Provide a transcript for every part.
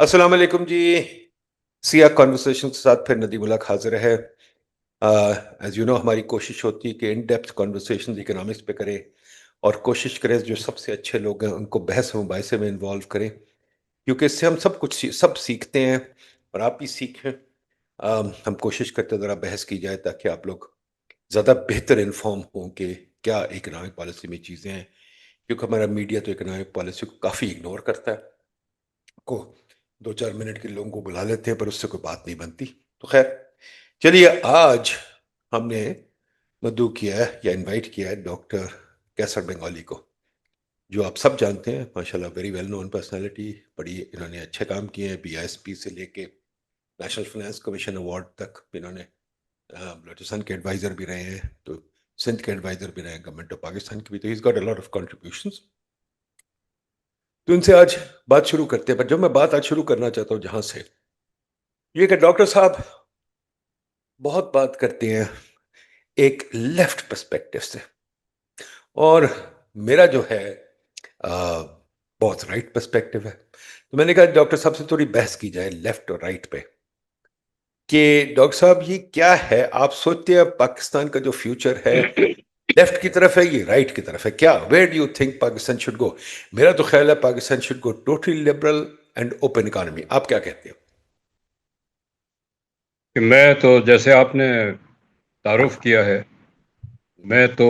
السلام علیکم جی. سیاہ کانورسیشن کے ساتھ پھر ندیم الحق حاضر ہے. ایز یو نو ہماری کوشش ہوتی ہے کہ ان ڈیپتھ کانورسیشن اکنامکس پہ کریں اور کوشش کریں جو سب سے اچھے لوگ ہیں ان کو بحث و مباحثے میں انوالو کریں، کیونکہ اس سے ہم سب کچھ سب سیکھتے ہیں اور آپ بھی سیکھیں. ہم کوشش کرتے ہیں ذرا بحث کی جائے تاکہ آپ لوگ زیادہ بہتر انفارم ہوں کہ کیا اکنامک پالیسی میں چیزیں ہیں، کیونکہ ہمارا میڈیا تو اکنامک پالیسی کو کافی اگنور کرتا ہے. کو 2-4 منٹ کے لوگوں کو بلا لیتے ہیں پر اس سے کوئی بات نہیں بنتی. تو خیر چلیے، آج ہم نے مدعو کیا ہے یا انوائٹ کیا ہے ڈاکٹر کیسر بنگالی کو، جو آپ سب جانتے ہیں ماشاءاللہ ویری ویل نون پرسنالٹی. بڑی انہوں نے اچھے کام کیے ہیں، بی آئی ایس پی سے لے کے نیشنل فائنانس کمیشن ایوارڈ تک. انہوں نے بلوچستان کے ایڈوائزر بھی رہے ہیں، تو سندھ کے ایڈوائزر بھی رہے ہیں گورنمنٹ آف پاکستان کے بھی. تو has got a lot of contributions. تو ان سے آج بات شروع کرتے ہیں. پر جو میں بات آج شروع کرنا چاہتا ہوں جہاں سے، یہ کہ ڈاکٹر صاحب بہت بات کرتے ہیں ایک لیفٹ پرسپیکٹو سے، اور میرا جو ہے بہت رائٹ پرسپیکٹو ہے. تو میں نے کہا ڈاکٹر صاحب سے تھوڑی بحث کی جائے لیفٹ اور رائٹ پہ، کہ ڈاکٹر صاحب یہ کیا ہے، آپ سوچتے ہیں پاکستان کا جو فیوچر ہے لیفٹ کی طرف ہے یہ رائٹ کی طرف ہے؟ کیا where do you think Pakistan should go? میرا تو خیال ہے Pakistan should go totally liberal and open economy. آپ کیا کہتے ہیں؟ کہ میں تو جیسے آپ نے تعارف کیا ہے، میں تو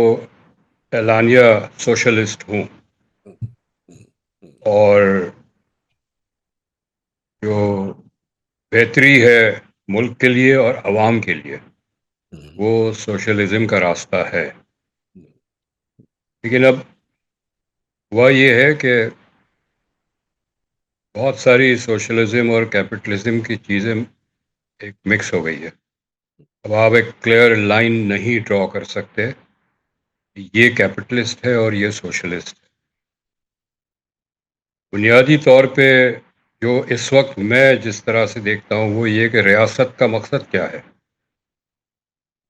اعلانیہ سوشلسٹ ہوں، اور جو بہتری ہے ملک کے لیے اور عوام کے لیے وہ سوشلزم کا راستہ ہے. لیکن اب ہوا یہ ہے کہ بہت ساری سوشلزم اور کیپٹلزم کی چیزیں ایک مکس ہو گئی ہے. اب آپ ایک کلیئر لائن نہیں ڈرا کر سکتے، یہ کیپٹلسٹ ہے اور یہ سوشلسٹ ہے. بنیادی طور پہ جو اس وقت میں جس طرح سے دیکھتا ہوں وہ یہ کہ ریاست کا مقصد کیا ہے.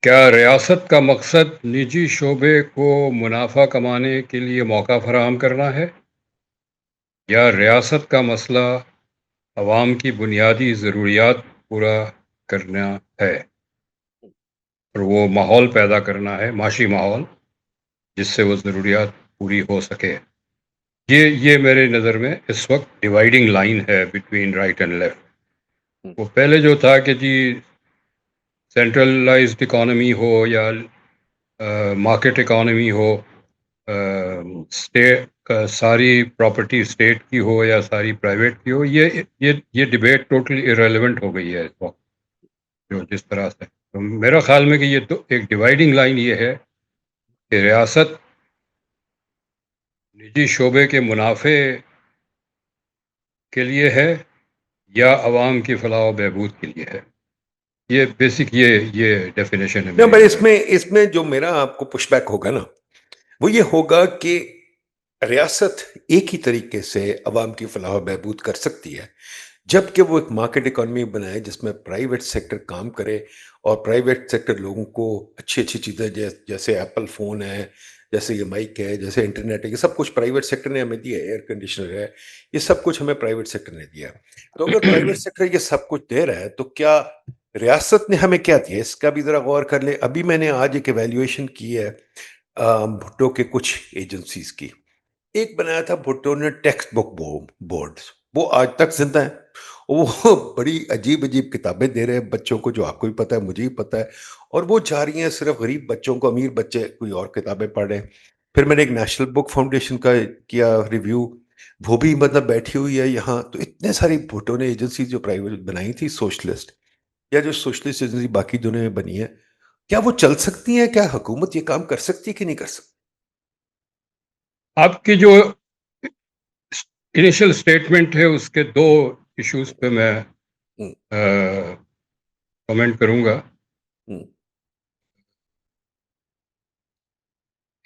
کیا ریاست کا مقصد نجی شعبے کو منافع کمانے کے لیے موقع فراہم کرنا ہے، یا ریاست کا مسئلہ عوام کی بنیادی ضروریات پورا کرنا ہے اور وہ ماحول پیدا کرنا ہے، معاشی ماحول جس سے وہ ضروریات پوری ہو سکے؟ یہ میرے نظر میں اس وقت ڈیوائڈنگ لائن ہے بٹوین رائٹ اینڈ لیفٹ. وہ پہلے جو تھا کہ جی سینٹرلائزڈ اکانومی ہو یا مارکیٹ اکانومی ہو، ساری پراپرٹی اسٹیٹ کی ہو یا ساری پرائیویٹ کی ہو، یہ ڈبیٹ ٹوٹلی ارریلیونٹ ہو گئی ہے اس وقت. جو جس طرح سے تو میرا خیال میں کہ یہ تو ایک ڈیوائڈنگ لائن یہ ہے کہ ریاست نجی شعبے کے منافع کے لیے ہے یا عوام کی فلاح و بہبود کے لیے ہے. یہ بیسک یہ ڈیفینیشن ہے نہ میری پر نظر میں. اس میں جو میرا آپ کو پش بیک ہوگا نا، وہ یہ ہوگا کہ ریاست ایک ہی طریقے سے عوام کی فلاح و بہبود کر سکتی ہے جبکہ وہ ایک مارکیٹ اکانومی بنائے جس میں پرائیویٹ سیکٹر کام کرے، اور پرائیویٹ سیکٹر لوگوں کو اچھی اچھی چیزیں جیسے ایپل فون ہے، جیسے یہ مائک ہے، جیسے انٹرنیٹ ہے، یہ سب کچھ پرائیویٹ سیکٹر نے ہمیں دیا ہے. ایئر کنڈیشنر ہے، یہ سب کچھ ہمیں پرائیویٹ سیکٹر نے دیا ہے. تو اگر پرائیویٹ سیکٹر یہ سب کچھ دے رہا ہے تو کیا ریاست نے ہمیں کیا دیا؟ اس کا بھی ذرا غور کر لیں. ابھی میں نے آج ایک ایویلیویشن کی ہے بھٹو کے کچھ ایجنسیز کی. ایک بنایا تھا بھٹو نے ٹیکسٹ بک بورڈ، وہ آج تک زندہ ہے. وہ بڑی عجیب عجیب کتابیں دے رہے ہیں بچوں کو، جو آپ کو بھی پتہ ہے مجھے بھی پتہ ہے، اور وہ جا رہی ہیں صرف غریب بچوں کو، امیر بچے کوئی اور کتابیں پڑھ رہے ہیں. پھر میں نے ایک نیشنل بک فاؤنڈیشن کا کیا ریویو، وہ بھی مطلب بیٹھی ہوئی ہے یہاں. تو اتنے ساری بھٹو نے ایجنسی جو پرائیویٹ بنائی تھی سوشلسٹ، یا جو سوشلسٹ ایجنسی باقی دنیا میں بنی ہے، کیا وہ چل سکتی ہیں؟ کیا حکومت یہ کام کر سکتی ہے کہ نہیں کر سکتی؟ آپ کی جو انیشل اسٹیٹمنٹ ہے اس کے دو ایشوز پہ میں ہوں، کمنٹ کروں گا. ہوں،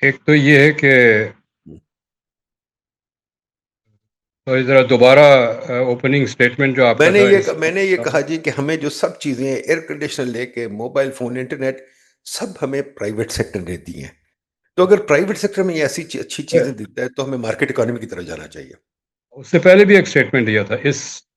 ایک تو یہ ہے کہ ہوں. ذرا دوبارہ اوپننگ اسٹیٹمنٹ جو آپ کا تھا اس میں نے یہ کہا جی کہ ہمیں جو سب چیزیں ایئر کنڈیشنر لے کے موبائل فون انٹرنیٹ سب ہمیں پرائیویٹ سیکٹر نے دی ہیں. تو اگر پرائیویٹ سیکٹر میں یہ ایسی اچھی چیزیں دیتا ہے تو ہمیں مارکیٹ اکانومی کی طرف جانا چاہیے. اس سے پہلے بھی ایک اسٹیٹمنٹ دیا تھا. اس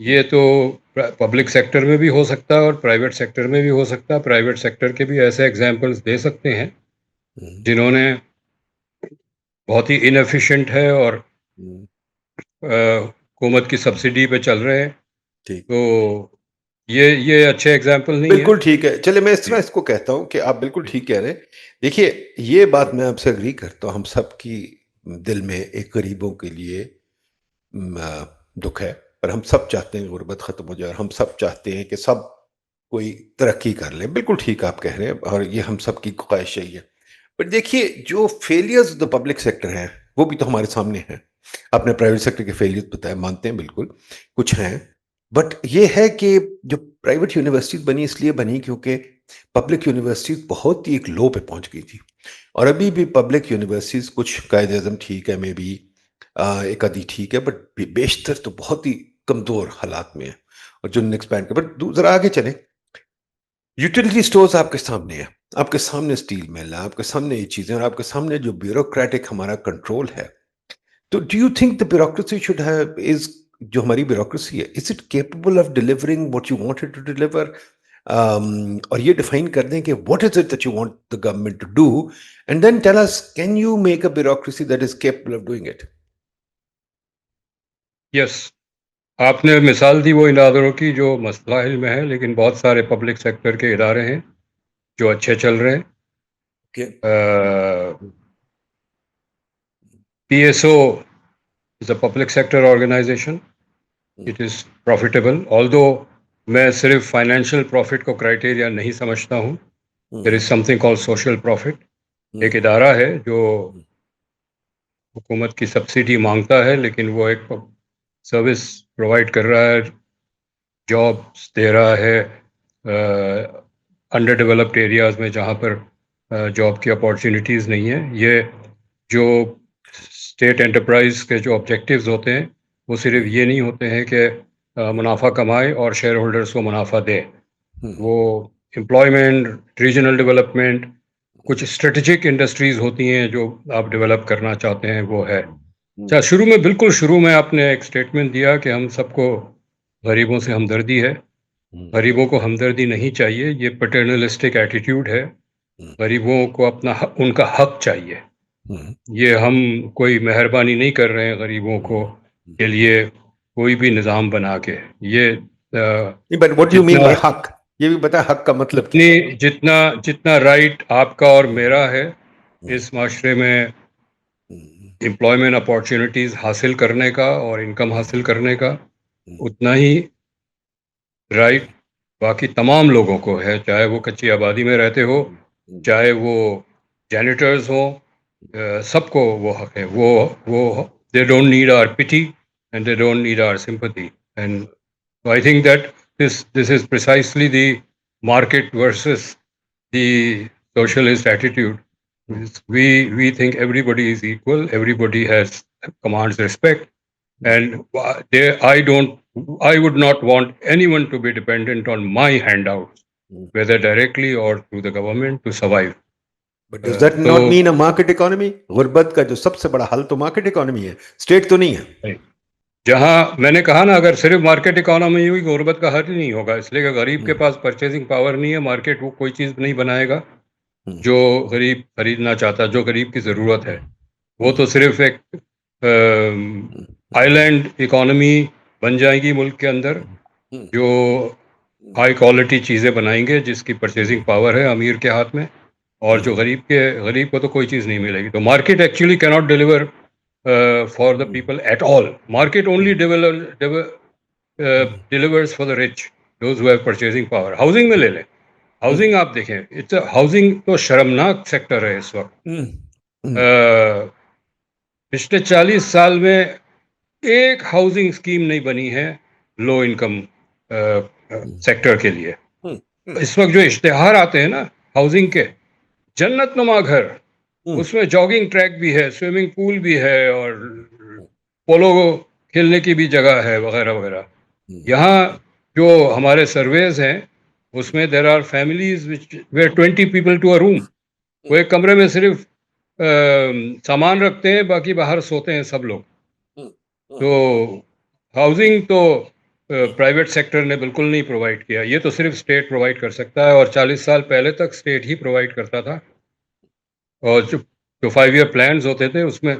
یہ تو پبلک سیکٹر میں بھی ہو سکتا ہے اور پرائیویٹ سیکٹر میں بھی ہو سکتا ہے. پرائیویٹ سیکٹر کے بھی ایسے ایگزامپلس دے سکتے ہیں جنہوں نے بہت ہی انیفیشینٹ ہے اور حکومت کی سبسڈی پہ چل رہے ہیں. ٹھیک. تو یہ اچھے ایگزامپل نہیں بالکل ٹھیک ہے. چلے میں اس طرح اس کو کہتا ہوں کہ آپ بالکل ٹھیک کہہ رہے ہیں. دیکھیے یہ بات میں آپ سے اگری کرتا ہوں. ہم سب کی دل میں ایک غریبوں کے لیے دکھ ہے اور ہم سب چاہتے ہیں غربت ختم ہو جائے اور ہم سب چاہتے ہیں کہ سب کوئی ترقی کر لے. بالکل ٹھیک آپ کہہ رہے ہیں اور یہ ہم سب کی خواہش یہی ہے. پر دیکھیے جو فیلئرز دا پبلک سیکٹر ہیں وہ بھی تو ہمارے سامنے ہیں. آپ نے پرائیویٹ سیکٹر کے فیلئرز بتائے، مانتے ہیں بالکل کچھ ہیں. بٹ یہ ہے کہ جو پرائیویٹ یونیورسٹیز بنی اس لیے بنی کیونکہ پبلک یونیورسٹیز بہت ہی ایک لو پہ پہنچ گئی تھی. اور ابھی بھی پبلک یونیورسٹیز کچھ قائد اعظم ٹھیک ہے، میں بھی ایک آدھی ٹھیک ہے، بٹ بیشتر تو بہت ہی کمزور حالات میں ہے. اور جو ایکسپینڈ کر بٹ ذرا آگے چلیں. یوٹیلیٹی سٹورز آپ کے سامنے ہیں، آپ کے سامنے اسٹیل مل ہے، آپ کے سامنے یہ چیزیں، اور آپ کے سامنے جو بیوروکریٹک ہمارا کنٹرول ہے. تو do you think the bureaucracy should have is جو ہماری بیوروکریسی ہے is it capable of delivering what you wanted to deliver? اور یہ ڈیفائن کر دیں کہ what is it that you want the government to do and then tell us can you make a bureaucracy that is capable of doing it. Yes, آپ نے مثال دی وہ اداروں کی جو مسئلہ حل میں ہے، لیکن بہت سارے پبلک سیکٹر کے ادارے ہیں جو اچھے چل رہے ہیں. P S O is a public sector organisation. It is profitable, although میں صرف فائنینشیل پروفٹ کو کرائٹیریا نہیں سمجھتا ہوں. There is something call social profit. ایک ادارہ ہے جو حکومت کی سبسڈی مانگتا ہے لیکن وہ ایک سروس پرووائڈ کر رہا ہے، جابس دے رہا ہے انڈر ڈیولپڈ ایریاز میں جہاں پر جاب کی اپارچونیٹیز نہیں ہیں. یہ جو اسٹیٹ انٹرپرائز کے جو آبجیکٹیوز ہوتے ہیں وہ صرف یہ نہیں ہوتے ہیں کہ منافع کمائے اور شیئر ہولڈرز کو منافع دے. وہ امپلائمنٹ، ریجنل ڈیولپمنٹ، کچھ اسٹریٹجک انڈسٹریز ہوتی ہیں جو آپ ڈیولپ کرنا چاہتے ہیں، وہ ہے. اچھا، بالکل شروع میں آپ نے ایک اسٹیٹمنٹ دیا کہ ہم سب کو غریبوں سے ہمدردی ہے. غریبوں کو ہمدردی نہیں چاہیے، یہ پیٹرنلسٹک ایٹیٹیوڈ ہے. غریبوں کو اپنا ان کا حق چاہیے. یہ ہم کوئی مہربانی نہیں کر رہے ہیں غریبوں کو کے لیے کوئی بھی نظام بنا کے. یہ but what you mean by حق؟ یہ بھی بتا حق کا مطلب کیا ہے؟ جتنا رائٹ آپ کا اور میرا ہے اس معاشرے میں امپلائمنٹ اپارچونیٹیز حاصل کرنے کا اور انکم حاصل کرنے کا، اتنا ہی رائٹ باقی تمام لوگوں کو ہے، چاہے وہ کچی آبادی میں رہتے ہو، چاہے وہ جینیٹرز ہوں، سب کو وہ حق ہے. وہ they don't need our pity and they don't need our sympathy. And so I think that this is precisely the market versus the socialist attitude. We think everybody is equal, everybody commands respect, and I would not want anyone to be dependent on my handouts, whether directly or through the government, to survive. But does that not mean a market economy? غربت کا جو سب سے بڑا حل تو market economy ہے، state تو نہیں ہے. جہاں میں نے کہا نا، اگر صرف مارکیٹ اکانومی ہوئی غربت کا حل ہی نہیں ہوگا، اس لیے کہ غریب کے پاس پرچیزنگ پاور نہیں ہے. مارکیٹ وہ کوئی چیز نہیں بنائے گا جو غریب خریدنا چاہتا، جو غریب کی ضرورت ہے. وہ تو صرف ایک آئی لینڈ اکانومی بن جائے گی ملک کے اندر، جو ہائی کوالٹی چیزیں بنائیں گے جس کی پرچیزنگ پاور ہے امیر کے ہاتھ میں، اور جو غریب کو تو کوئی چیز نہیں ملے گی. تو market actually cannot deliver for the people at all. Market only delivers for the rich, those who have purchasing power. Housing میں لے لیں، ہاؤسنگ آپ دیکھیں، ہاؤسنگ تو شرمناک سیکٹر ہے اس وقت. پچھلے 40 سال میں ایک ہاؤسنگ اسکیم نہیں بنی ہے لو انکم سیکٹر کے لیے. اس وقت جو اشتہار آتے ہیں نا ہاؤسنگ کے، جنت نما گھر، اس میں جاگنگ ٹریک بھی ہے، سوئمنگ پول بھی ہے، اور پولو کھیلنے کی بھی جگہ ہے، وغیرہ وغیرہ. یہاں جو ہمارے سرویز ہیں اس میں there are families where 20 people to a room. وہ ایک کمرے میں صرف سامان رکھتے ہیں، باقی باہر سوتے ہیں سب لوگ. تو ہاؤسنگ تو پرائیویٹ سیکٹر نے بالکل نہیں پرووائڈ کیا. یہ تو صرف اسٹیٹ پرووائڈ کر سکتا ہے, اور 40 سال پہلے تک اسٹیٹ ہی پرووائڈ کرتا تھا. اور جو 5 ایئر پلانز ہوتے تھے اس میں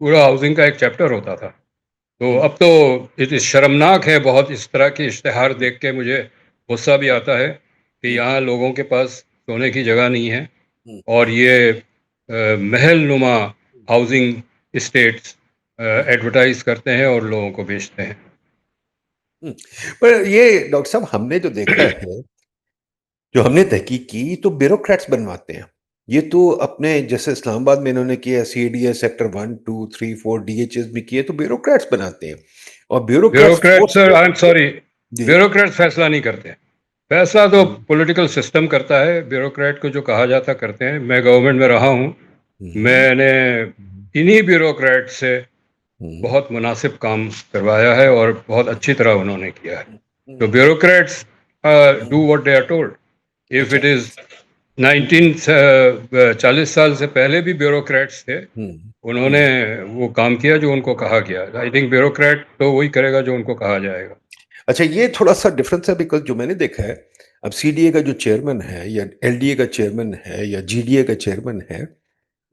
پورا ہاؤسنگ کا ایک چیپٹر ہوتا تھا. تو اب تو شرمناک ہے بہت اس طرح کے اشتہار دیکھ کے. مجھے غصہ بھی آتا ہے کہ یہاں لوگوں کے پاس سونے کی جگہ نہیں ہے, اور یہ محل نما ہاؤسنگ اسٹیٹس ایڈورٹائز کرتے ہیں اور لوگوں کو بیچتے ہیں. پر یہ ڈاکٹر صاحب ہم نے جو دیکھا ہے, جو ہم نے تحقیق کی, تو بیوروکریٹس بنواتے ہیں. یہ تو اپنے جیسے اسلام آباد میں انہوں نے کیا, C D S sector 1 2 3 4 D H S بھی کیے, تو بیوروکریٹس بناتے ہیں. اور bureaucrats bureaucrat sir, I'm sorry, جی بیوروکریٹ فیصلہ نہیں کرتے. فیصلہ تو پولیٹیکل سسٹم کرتا ہے. بیوروکریٹ کو جو کہا جاتا کرتے ہیں. میں گورنمنٹ میں رہا ہوں, میں نے انہی بیوروکریٹ سے بہت مناسب کام کروایا ہے, اور بہت اچھی طرح انہوں نے کیا ہے. تو bureaucrats do what they are told. If it is 40 سال سے پہلے بھی بیوروکریٹس تھے, انہوں نے وہ کام کیا جو ان کو کہا گیا. آئی تھنک بیوروکریٹ تو وہی کرے گا جو ان کو کہا جائے گا. اچھا, یہ تھوڑا سا ڈفرینس ہے, بیکاز جو میں نے دیکھا ہے, اب سی ڈی اے کا جو چیئرمین ہے, یا ایل ڈی اے کا چیئرمین ہے, یا جی ڈی اے کا چیئرمین ہے,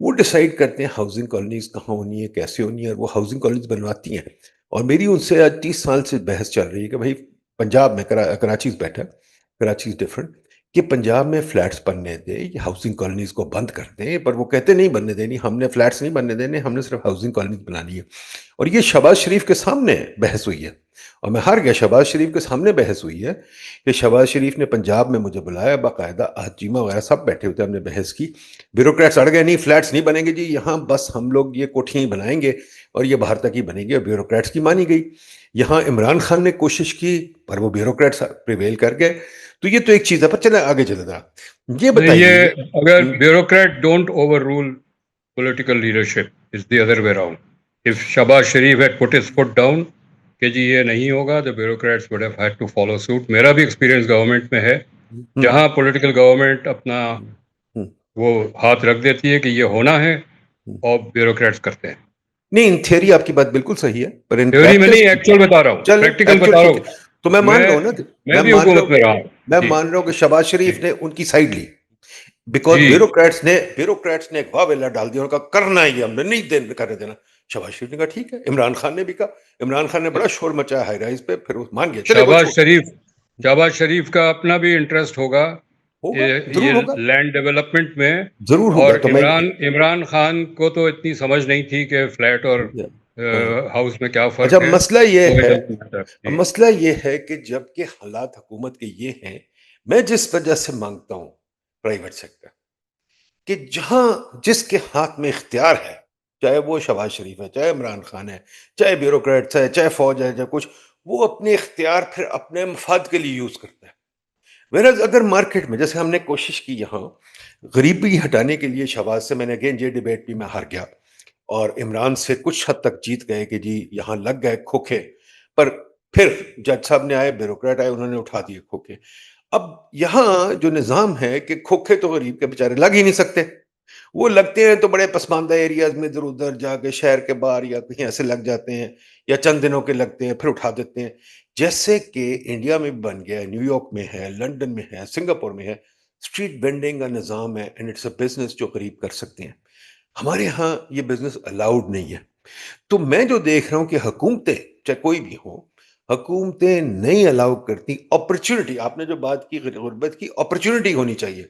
وہ ڈیسائیڈ کرتے ہیں ہاؤسنگ کالونیز کہاں ہونی ہے, کیسے ہونی ہے, اور وہ ہاؤسنگ کالونیز بنواتی ہیں. اور میری ان سے آج 30 سال سے بحث چل رہی ہے کہ بھائی پنجاب میں کراچی سے بیٹھا, کراچی از ڈفرنٹ, کہ پنجاب میں فلیٹس بننے دے, یہ ہاؤسنگ کالونیز کو بند کر دیں. پر وہ کہتے نہیں بننے دینی, ہم نے فلیٹس نہیں بننے دینے, ہم نے صرف ہاؤسنگ کالونیز بنانی ہے. اور یہ شہباز شریف کے سامنے بحث ہوئی ہے, اور میں ہار گیا. شہباز شریف کے سامنے بحث ہوئی ہے کہ شہباز شریف نے پنجاب میں مجھے بلایا, باقاعدہ حجیمہ وغیرہ سب بیٹھے ہوتے, ہم نے بحث کی. بیوروکریٹس اڑ گئے, نہیں فلیٹس نہیں بنیں گے جی یہاں, بس ہم لوگ یہ کوٹھیاں ہی بنائیں گے اور یہ باہر تک ہی بنیں گے. اور بیوروکریٹس کی مانی گئی. یہاں عمران خان نے کوشش کی, پر وہ بیوروکریٹس پریویل کر گئے. تو یہ تو ایک چیز ہے, پر چلیں آگے چلے جا. یہ بتائیے, یہ اگر bureaucrat don't overrule political leadership, is the other way round. If Shahbaz Sharif had put his foot down کہ جی یہ نہیں ہوگا, تو bureaucrats would have had to follow suit. میرا بھی ایکسپیرینس گورنمنٹ میں ہے, جہاں پولیٹیکل گورنمنٹ اپنا وہ ہاتھ رکھ دیتی ہے کہ یہ ہونا ہے, اور بیوروکریٹس کرتے ہیں. نہیں, ان تھیوری آپ کی بات بالکل صحیح ہے, پر ان تھیوری میں پریکٹس نہیں, ایکچوئل بتا رہا ہوں, چلیں پریکٹیکل ایکچوئل بتا رہا ٹھیک ہے. ہوں. تو میں مان رہا ہوں نا, میں بھی حکومت میں رہا ہوں. میں جی مان رہا ہوں کہ شہباز شریف نے ان کی سائڈ لی, بیکاز جی بیوروکریٹس نے ایک واویلا ڈال دیا, انہوں نے کہا کرنا ہی, ہم نے نہیں کرنے دینا. شہباز شریف نے کہا ٹھیک ہے, عمران خان نے بھی کہا, عمران خان نے بڑا شور مچایا ہائی رائز پہ, پھر وہ مان گیا, چلے وہ شہباز شریف کا اپنا بھی انٹرسٹ ہوگا ہوگا, یہ ضرور ہوگا, لینڈ ڈیولپمنٹ میں. ضرور اور ہوگا. تو میں عمران خان کو تو اتنی سمجھ نہیں تھی کہ فلیٹ اور ہاؤس میں کیا اچھا, فرق ہے. مسئلہ یہ تو ہے, جی مسئلہ یہ ہے کہ جب کہ حالات حکومت کے یہ ہیں, میں جس وجہ سے مانگتا ہوں پرائیویٹ سیکٹر, کہ جہاں جس کے ہاتھ میں اختیار ہے, چاہے وہ شہباز شریف ہے, چاہے عمران خان ہے, چاہے بیوروکریٹس ہے, چاہے فوج ہے, چاہے کچھ, وہ اپنے اختیار پھر اپنے مفاد کے لیے یوز کرتا ہے. ویرز اگر مارکیٹ میں, جیسے ہم نے کوشش کی یہاں غریبی ہٹانے کے لیے شہباز سے, میں نے اگین یہ ڈیبیٹ بھی میں ہار گیا, اور عمران سے کچھ حد تک جیت گئے کہ جی یہاں لگ گئے کھوکھے, پر پھر جج صاحب نے آئے, بیوروکریٹ آئے, انہوں نے اٹھا دیے کھوکھے. اب یہاں جو نظام ہے کہ کھوکھے تو غریب کے بیچارے لگ ہی نہیں سکتے, وہ لگتے ہیں تو بڑے پسماندہ ایریاز میں ادھر ادھر جا کے شہر کے باہر یا کہیں ایسے لگ جاتے ہیں, یا چند دنوں کے لگتے ہیں پھر اٹھا دیتے ہیں. جیسے کہ انڈیا میں بن گیا, نیو یارک میں ہے, لنڈن میں ہے, سنگاپور میں ہے, اسٹریٹ وینڈنگ کا نظام ہے, اینڈ اٹس اے بزنس جو غریب کر سکتے ہیں. ہمارے ہاں یہ بزنس الاؤڈ نہیں ہے. تو میں جو دیکھ رہا ہوں کہ حکومتیں, چاہے کوئی بھی ہو, حکومتیں نہیں الاؤ کرتی. اپرچونٹی, آپ نے جو بات کی غربت کی, اپرچونٹی ہونی چاہیے,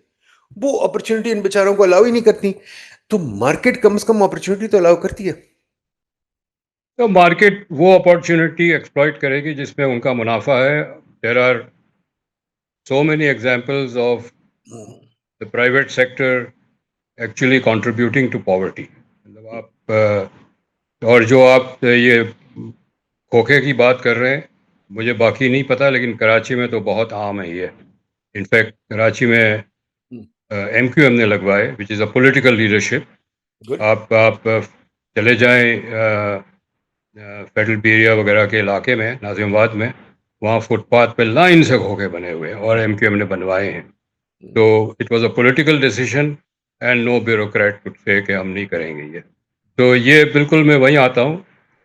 وہ اپرچونٹی ان بیچاروں کو الاؤ ہی نہیں کرتی. تو مارکیٹ کم از کم اپرچونٹی تو الاؤ کرتی ہے. تو مارکیٹ وہ اپارچونٹی ایکسپلائٹ کرے گی جس میں ان کا منافع ہے. There are so many examples of the private sector actually contributing to poverty. مطلب آپ اور جو آپ یہ کھوکھے کی بات کر رہے ہیں, مجھے باقی نہیں پتا, لیکن کراچی میں تو بہت عام ہے یہ. انفیکٹ کراچی میں ایم کیو ایم نے لگوائے, وچ از اے پولیٹیکل لیڈرشپ. آپ چلے جائیں فیڈرل بیریا وغیرہ کے علاقے میں, ناظم آباد میں, وہاں فٹ پاتھ پہ لائن سے کھوکھے بنے ہوئے ہیں, اور ایم کیو ایم نے بنوائے ہیں. تو it was a political decision, and no bureaucrat could say کہ ہم نہیں کریں گے یہ. تو یہ بالکل میں وہیں آتا ہوں.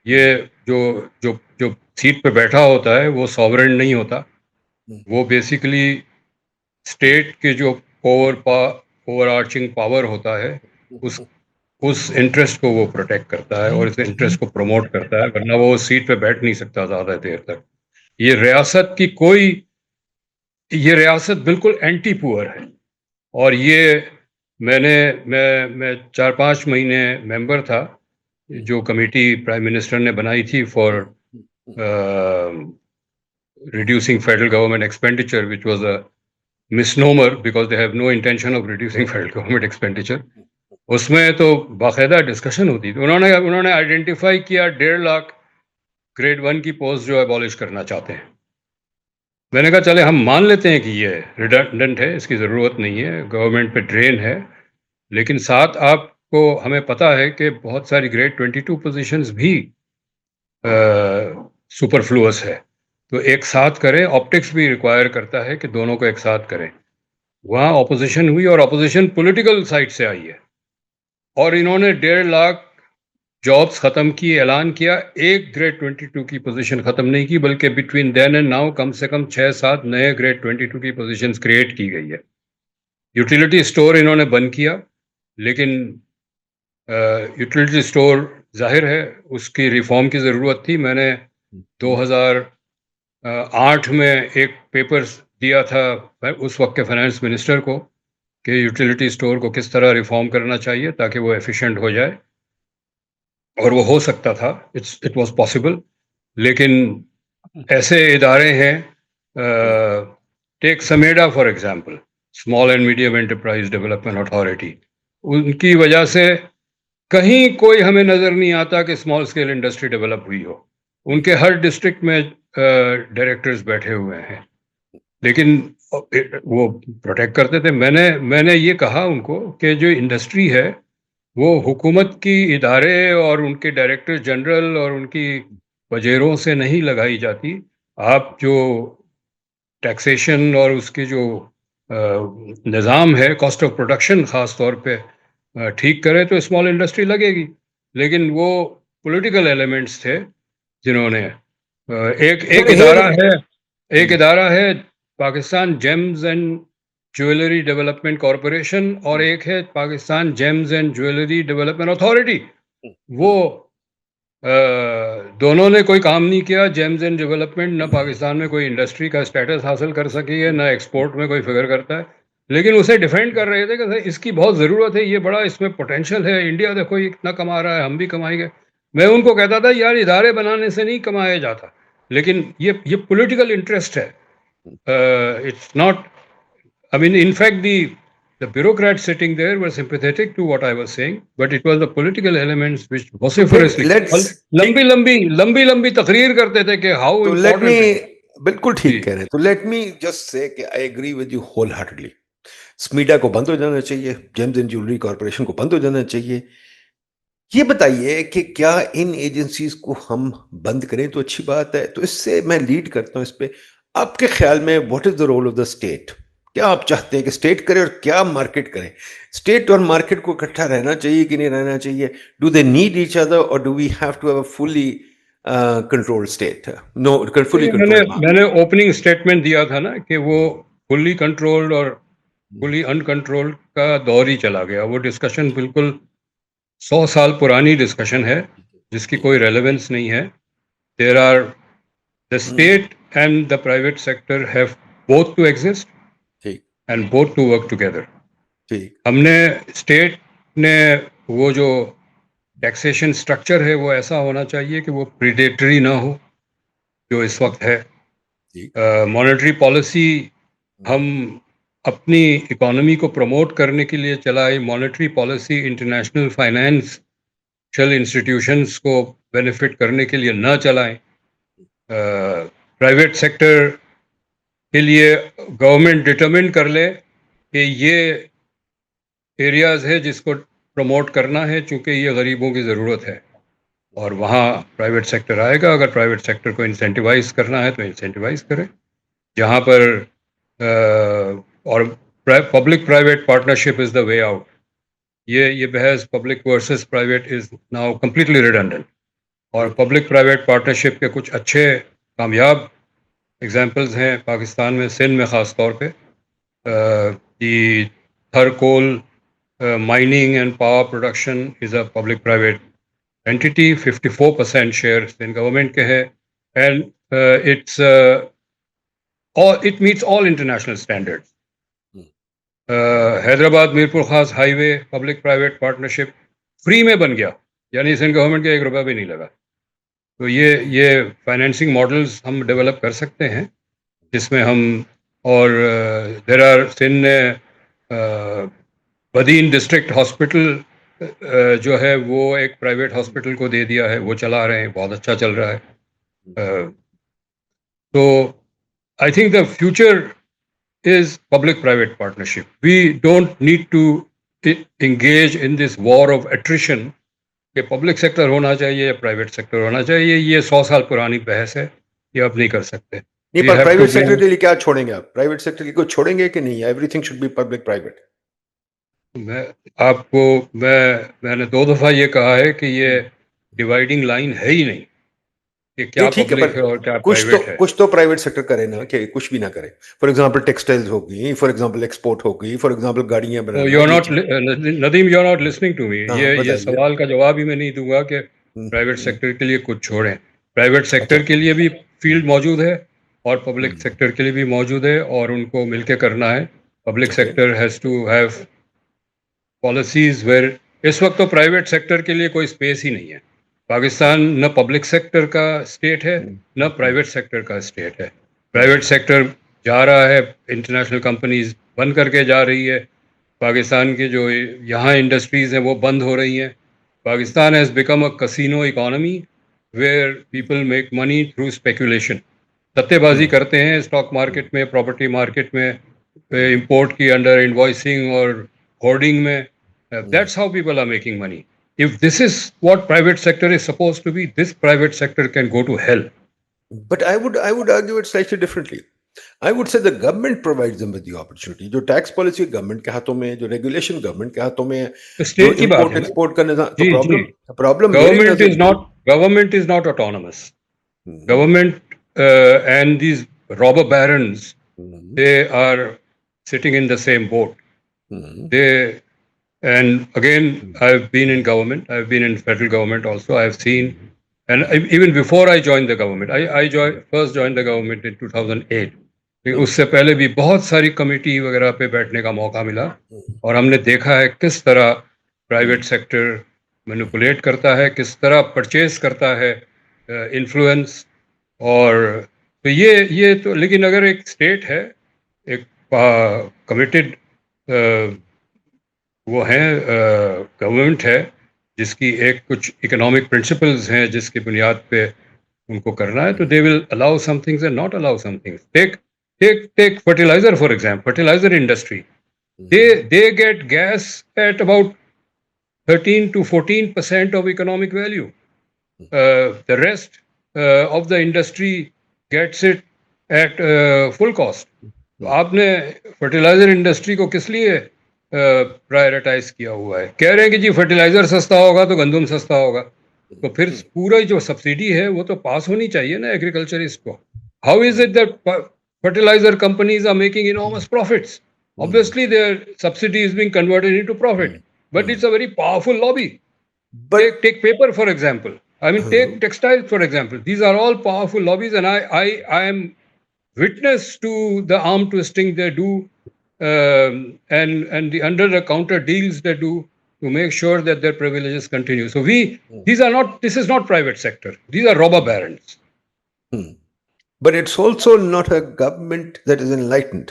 یہ جو سیٹ پہ بیٹھا ہوتا ہے وہ ساورن نہیں ہوتا، وہ بیسیکلی اسٹیٹ کے جو اوور آرچنگ پاور ہوتا ہے اس انٹرسٹ کو وہ پروٹیکٹ کرتا ہے اور اس انٹرسٹ کو پروموٹ کرتا ہے، ورنہ وہ اس سیٹ پہ بیٹھ نہیں سکتا زیادہ دیر تک. یہ ریاست بالکل اینٹی پور ہے. اور یہ میں 4-5 مہینے ممبر تھا جو کمیٹی پرائم منسٹر نے بنائی تھی for reducing federal government expenditure, which was a misnomer because they have no intention of reducing federal government expenditure. اس میں تو باقاعدہ ڈسکشن ہوتی تھی. انہوں نے آئیڈینٹیفائی کیا 1.5 لاکھ گریڈ 1 کی پوسٹ جو ایبالش کرنا چاہتے ہیں. میں نے کہا چلے ہم مان لیتے ہیں کہ یہ ریڈنڈنٹ ہے، اس کی ضرورت نہیں ہے، گورنمنٹ پہ ڈرین ہے، لیکن ساتھ آپ کو ہمیں پتہ ہے کہ بہت ساری گریڈ 22 پوزیشنز بھی سپرفلوس ہے، تو ایک ساتھ کریں. آپٹکس بھی ریکوائر کرتا ہے کہ دونوں کو ایک ساتھ کریں. وہاں اپوزیشن ہوئی اور اپوزیشن پولیٹیکل سائڈ سے آئی ہے، اور انہوں نے 1.5 لاکھ جابس ختم کی، اعلان کیا. ایک گریڈ 22 کی پوزیشن ختم نہیں کی، بلکہ بٹوین دین اینڈ ناؤ کم سے کم 6-7 نئے گریڈ 22 کی پوزیشنز کریٹ کی گئی ہے. یوٹیلیٹی اسٹور انہوں نے بند کیا، لیکن یوٹیلیٹی اسٹور ظاہر ہے اس کی ریفارم کی ضرورت تھی. میں نے 2008 میں ایک پیپر دیا تھا اس وقت کے فائنانس منسٹر کو کہ یوٹیلیٹی اسٹور کو کس طرح ریفارم کرنا چاہیے تاکہ وہ ایفیشینٹ ہو جائے، اور وہ ہو سکتا تھا، اٹ واز پاسبل. لیکن ایسے ادارے ہیں، take SMEDA for example, small and medium enterprise development authority, ان کی وجہ سے کہیں کوئی ہمیں نظر نہیں آتا کہ اسمال اسکیل انڈسٹری ڈیولپ ہوئی ہو. ان کے ہر ڈسٹرکٹ میں ڈائریکٹرز بیٹھے ہوئے ہیں، لیکن وہ پروٹیکٹ کرتے تھے. میں نے یہ کہا ان کو کہ جو انڈسٹری ہے وہ حکومت کی ادارے اور ان کے ڈائریکٹر جنرل اور ان کی وزیروں سے نہیں لگائی جاتی. آپ جو ٹیکسیشن اور اس کی جو نظام ہے، کاسٹ آف پروڈکشن خاص طور پہ ٹھیک کرے تو اسمال انڈسٹری لگے گی. لیکن وہ پولیٹیکل ایلیمنٹس تھے جنہوں نے ایک ادارہ ہے Pakistan James and jewellery development corporation, اور ایک ہے Pakistan James and jewellery development authority. وہ دونوں نے کوئی کام نہیں کیا. جیمز اینڈ ڈیولپمنٹ نہ پاکستان میں کوئی انڈسٹری کا اسٹیٹس حاصل کر سکی ہے، نہ ایکسپورٹ میں کوئی فگر کرتا ہے، لیکن اسے ڈیفینڈ کر رہے تھے کہ اس کی بہت ضرورت ہے، یہ بڑا اس میں پوٹینشیل ہے، انڈیا دیکھو یہ اتنا کما رہا ہے، ہم بھی کمائیں گے. میں ان کو کہتا تھا یار ادارے بنانے سے نہیں کمایا جاتا، لیکن یہ پولیٹیکل انٹرسٹ ہے. It's not, I mean, in fact, the bureaucrats sitting there were sympathetic to what I was saying, but it was the political elements which vociferously لمبی تقریر کرتے تھے کہ how important ہے. بالکل ٹھیک کہہ رہے ہیں. تو لیٹ می جسٹ سے کہ I agree with you whole heartedly. سمیڈا کو بند ہو جانا چاہیے، جیمز اینڈ جویلری کارپوریشن کو بند ہو جانا چاہیے. یہ بتائیے کہ کیا ان ایجنسیز کو ہم بند کریں تو اچھی بات ہے؟ تو اس سے میں لیڈ کرتا ہوں اس پہ. آپ کے خیال میں what is the role of the state? کیا آپ چاہتے ہیں کہ اسٹیٹ کرے اور کیا مارکیٹ کرے؟ اسٹیٹ اور مارکیٹ کو اکٹھا رہنا چاہیے کہ نہیں رہنا چاہیے؟ Do they need each other اور do we have to have a fully control state? No, fully control. میں نے اوپننگ اسٹیٹمنٹ دیا تھا نا کہ وہ فلی کنٹرولڈ اور فلی انکنٹرولڈ کا دور ہی چلا گیا. وہ ڈسکشن بالکل 100 سال پرانی ڈسکشن ہے جس کی کوئی ریلیونس نہیں ہے. There are the state and the private sector have both to exist and both to work together. ہم نے اسٹیٹ نے وہ جو ٹیکسیشن اسٹرکچر ہے وہ ایسا ہونا چاہیے کہ وہ پریڈیٹری نہ ہو جو اس وقت ہے. مانیٹری پالیسی ہم اپنی اکانومی کو پروموٹ کرنے کے لیے چلائی. Monetary policy international financial institutions کو بینیفٹ کرنے کے لیے نہ چلائیں. پرائیویٹ سیکٹر کے لیے گورنمنٹ ڈٹرمن کر لے کہ یہ ایریاز ہے جس کو پروموٹ کرنا ہے چونکہ یہ غریبوں کی ضرورت ہے، اور وہاں پرائیویٹ سیکٹر آئے گا. اگر پرائیویٹ سیکٹر کو انسینٹیوائز کرنا ہے تو انسینٹیوائز کرے. جہاں پر اور public private partnership is the way out. یہ بحث public versus private is now completely redundant. اور پبلک پرائیویٹ پارٹنرشپ کے کچھ اچھے کامیاب ایگزامپلز ہیں پاکستان میں، سندھ میں خاص طور پہ. دی تھر کول mining and power production is a public-private entity. 54% share in government کے ہے, and it meets all international standards. Hyderabad Mirpur خاص ہائی وے پبلک پرائیویٹ پارٹنرشپ فری میں بن گیا, یعنی اس گورنمنٹ کا 1 روپیہ بھی نہیں لگا. تو یہ فائنینسنگ ماڈلز ہم ڈیولپ کر سکتے ہیں جس میں ہم, اور دیر آر سندھ نے بدین ڈسٹرکٹ ہاسپٹل جو ہے وہ ایک پرائیویٹ ہاسپٹل کو دے دیا ہے, وہ چلا رہے ہیں, بہت اچھا چل رہا ہے. تو I think the future is public private partnership. We don't need to engage in this war of attrition کہ پبلک سیکٹر ہونا چاہیے یا پرائیویٹ سیکٹر ہونا چاہیے. یہ 100 سال پرانی بحث ہے, یہ اب نہیں کر سکتے. نہیں, پر پرائیویٹ سیکٹر کے لیے کیا چھوڑیں گے آپ؟ پرائیویٹ سیکٹر کے کو چھوڑیں گے کہ نہیں؟ Everything should be public private. میں آپ کو میں نے 2 دفعہ یہ کہا ہے کہ یہ ڈیوائڈنگ لائن ہے ہی نہیں کہ کیا پبلک ہے اور کیا پرائیویٹ ہے. کچھ تو پرائیویٹ سیکٹر کرے نا, کہ کچھ بھی نہ کرے. فار ایگزامپل ٹیکسٹائلز ہو گئی, فار ایگزامپل ایکسپورٹ ہو گئی, فار ایگزامپل گاڑیاں بنانا. Nadeem, you are not listening to me. یہ سوال کا جواب ہی میں نہیں دوں گا کہ پرائیویٹ سیکٹر کے لیے کچھ چھوڑیں. پرائیویٹ سیکٹر کے لیے بھی فیلڈ موجود ہے اور پبلک سیکٹر کے لیے بھی موجود ہے, اور ان کو مل کے کرنا ہے. Public sector has to have policies where. اس وقت تو پرائیویٹ سیکٹر کے لیے کوئی اسپیس ہی نہیں ہے. پاکستان نہ پبلک سیکٹر کا اسٹیٹ ہے نہ پرائیویٹ سیکٹر کا اسٹیٹ ہے. پرائیویٹ سیکٹر جا رہا ہے, انٹرنیشنل کمپنیز بند کر کے جا رہی ہے. پاکستان کی جو یہاں انڈسٹریز ہیں وہ بند ہو رہی ہیں. Pakistan has become a casino economy where people make money through speculation. ستے بازی کرتے ہیں اسٹاک مارکیٹ میں, پراپرٹی مارکیٹ میں, امپورٹ کی انڈر انوائسنگ اور ہورڈنگ میں. That's how people are making money. If this is what private sector is supposed to be, this private sector can go to hell. But I would argue it slightly differently. I would say the government provides them with the opportunity. جو tax policy government کے ہاتھوں میں ہے, جو regulation government کے ہاتھوں میں ہے, اسٹیٹ کی بات ہے, ایکسپورٹ کا نظام. تو problem government is not autonomous. Government and these robber barons, they are sitting in the same boat. And again, I've been in government, I've been in federal government also. I've seen, and even before I joined the government, I first joined the government in 2008. اس سے پہلے بھی بہت ساری committee وغیرہ پہ بیٹھنے کا موقع ملا, اور ہم نے دیکھا ہے کس طرح پرائیویٹ سیکٹر مینیپولیٹ کرتا ہے, کس طرح پرچیز کرتا ہے انفلوئنس. اور تو یہ تو, لیکن اگر ایک اسٹیٹ ہے, ایک کمیٹڈ وہ ہیں گورنمنٹ ہے جس کی ایک کچھ اکنامک پرنسپلز ہیں جس کی بنیاد پہ ان کو کرنا ہے, تو they will allow some things and not allow some things. Take fertilizer for example. Fertilizer industry, they get gas at about 13 to 14% of economic value. The rest of the industry gets it at full cost. تو آپ نے fertiliser industry کو کس لیے prioritise کیا ہوا ہے؟ کہہ رہے ہیں کہ جی فرٹیلائزر سستا ہوگا تو گندم سستا ہوگا. تو پھر پورا جو سبسڈی ہے وہ تو پاس ہونی چاہیے نا ایگریکلچرسٹ کو. How is it that fertilizer companies are making enormous profits? Obviously their subsidy is being converted into profit, but it's a very powerful lobby. But take paper for example, I mean take textiles for example. These are all powerful lobbies, and I am witness to the arm twisting they do, and the under the counter deals they do to make sure that their privileges continue. So this is not private sector, these are robber barons. But it's also not a government that is enlightened.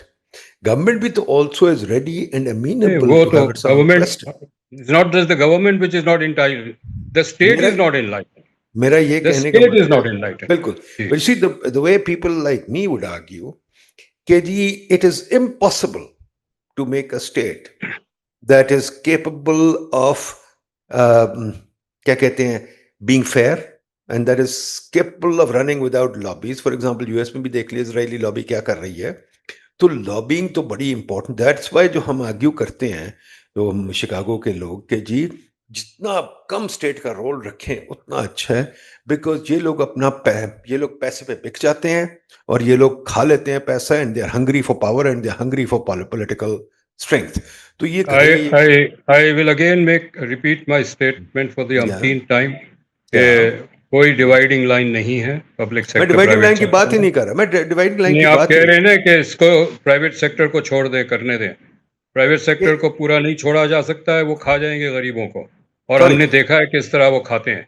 Government bhi to also is ready and amenable to have its own question. It's not just the government which is not entitled. The state is not enlightened. میرا یہ The کہنے کا state is not enlightened. بالکل. But you see, the way people like me would argue کہ جی it is impossible to make a state that is capable of کیا کہتے ہیں being fair, and that is capable of running without lobbies. For example, US میں بھی دیکھ لیں اسرائیلی lobby کیا کر رہی ہے. تو لابینگ تو بڑی امپورٹنٹ. دیٹس وائی جو ہم آرگیو کرتے ہیں جو شکاگو کے لوگ کہ جی جتنا کم اسٹیٹ کا رول رکھیں اتنا اچھا ہے، بیکاز یہ لوگ پیسے پہ بک جاتے ہیں اور یہ لوگ کھا لیتے ہیں پیسہ، and they are hungry for power and they are hungry for political strength. تو یہ کریں گے I will again repeat my statement for the یا umpteenth time کہ یا کوئی ڈیوائڈنگ لائن نہیں ہے پبلک میں سیکٹر ڈیوائڈنگ پرائیویٹ لائن کی سیکٹر بات ہی میں. نہیں کر رہا، میں ڈیوائڈنگ لائن نہیں، کی آپ بات ہی کہہ رہے نہیں. ہیں نا کہ اس کو پرائیویٹ سیکٹر کو چھوڑ دیں، کرنے دیں. پرائیویٹ سیکٹر کو پورا نہیں چھوڑا جا سکتا ہے، وہ کھا جائیں گے غریبوں کو، اور ہم سوری، نے دیکھا ہے کس طرح وہ کھاتے ہیں.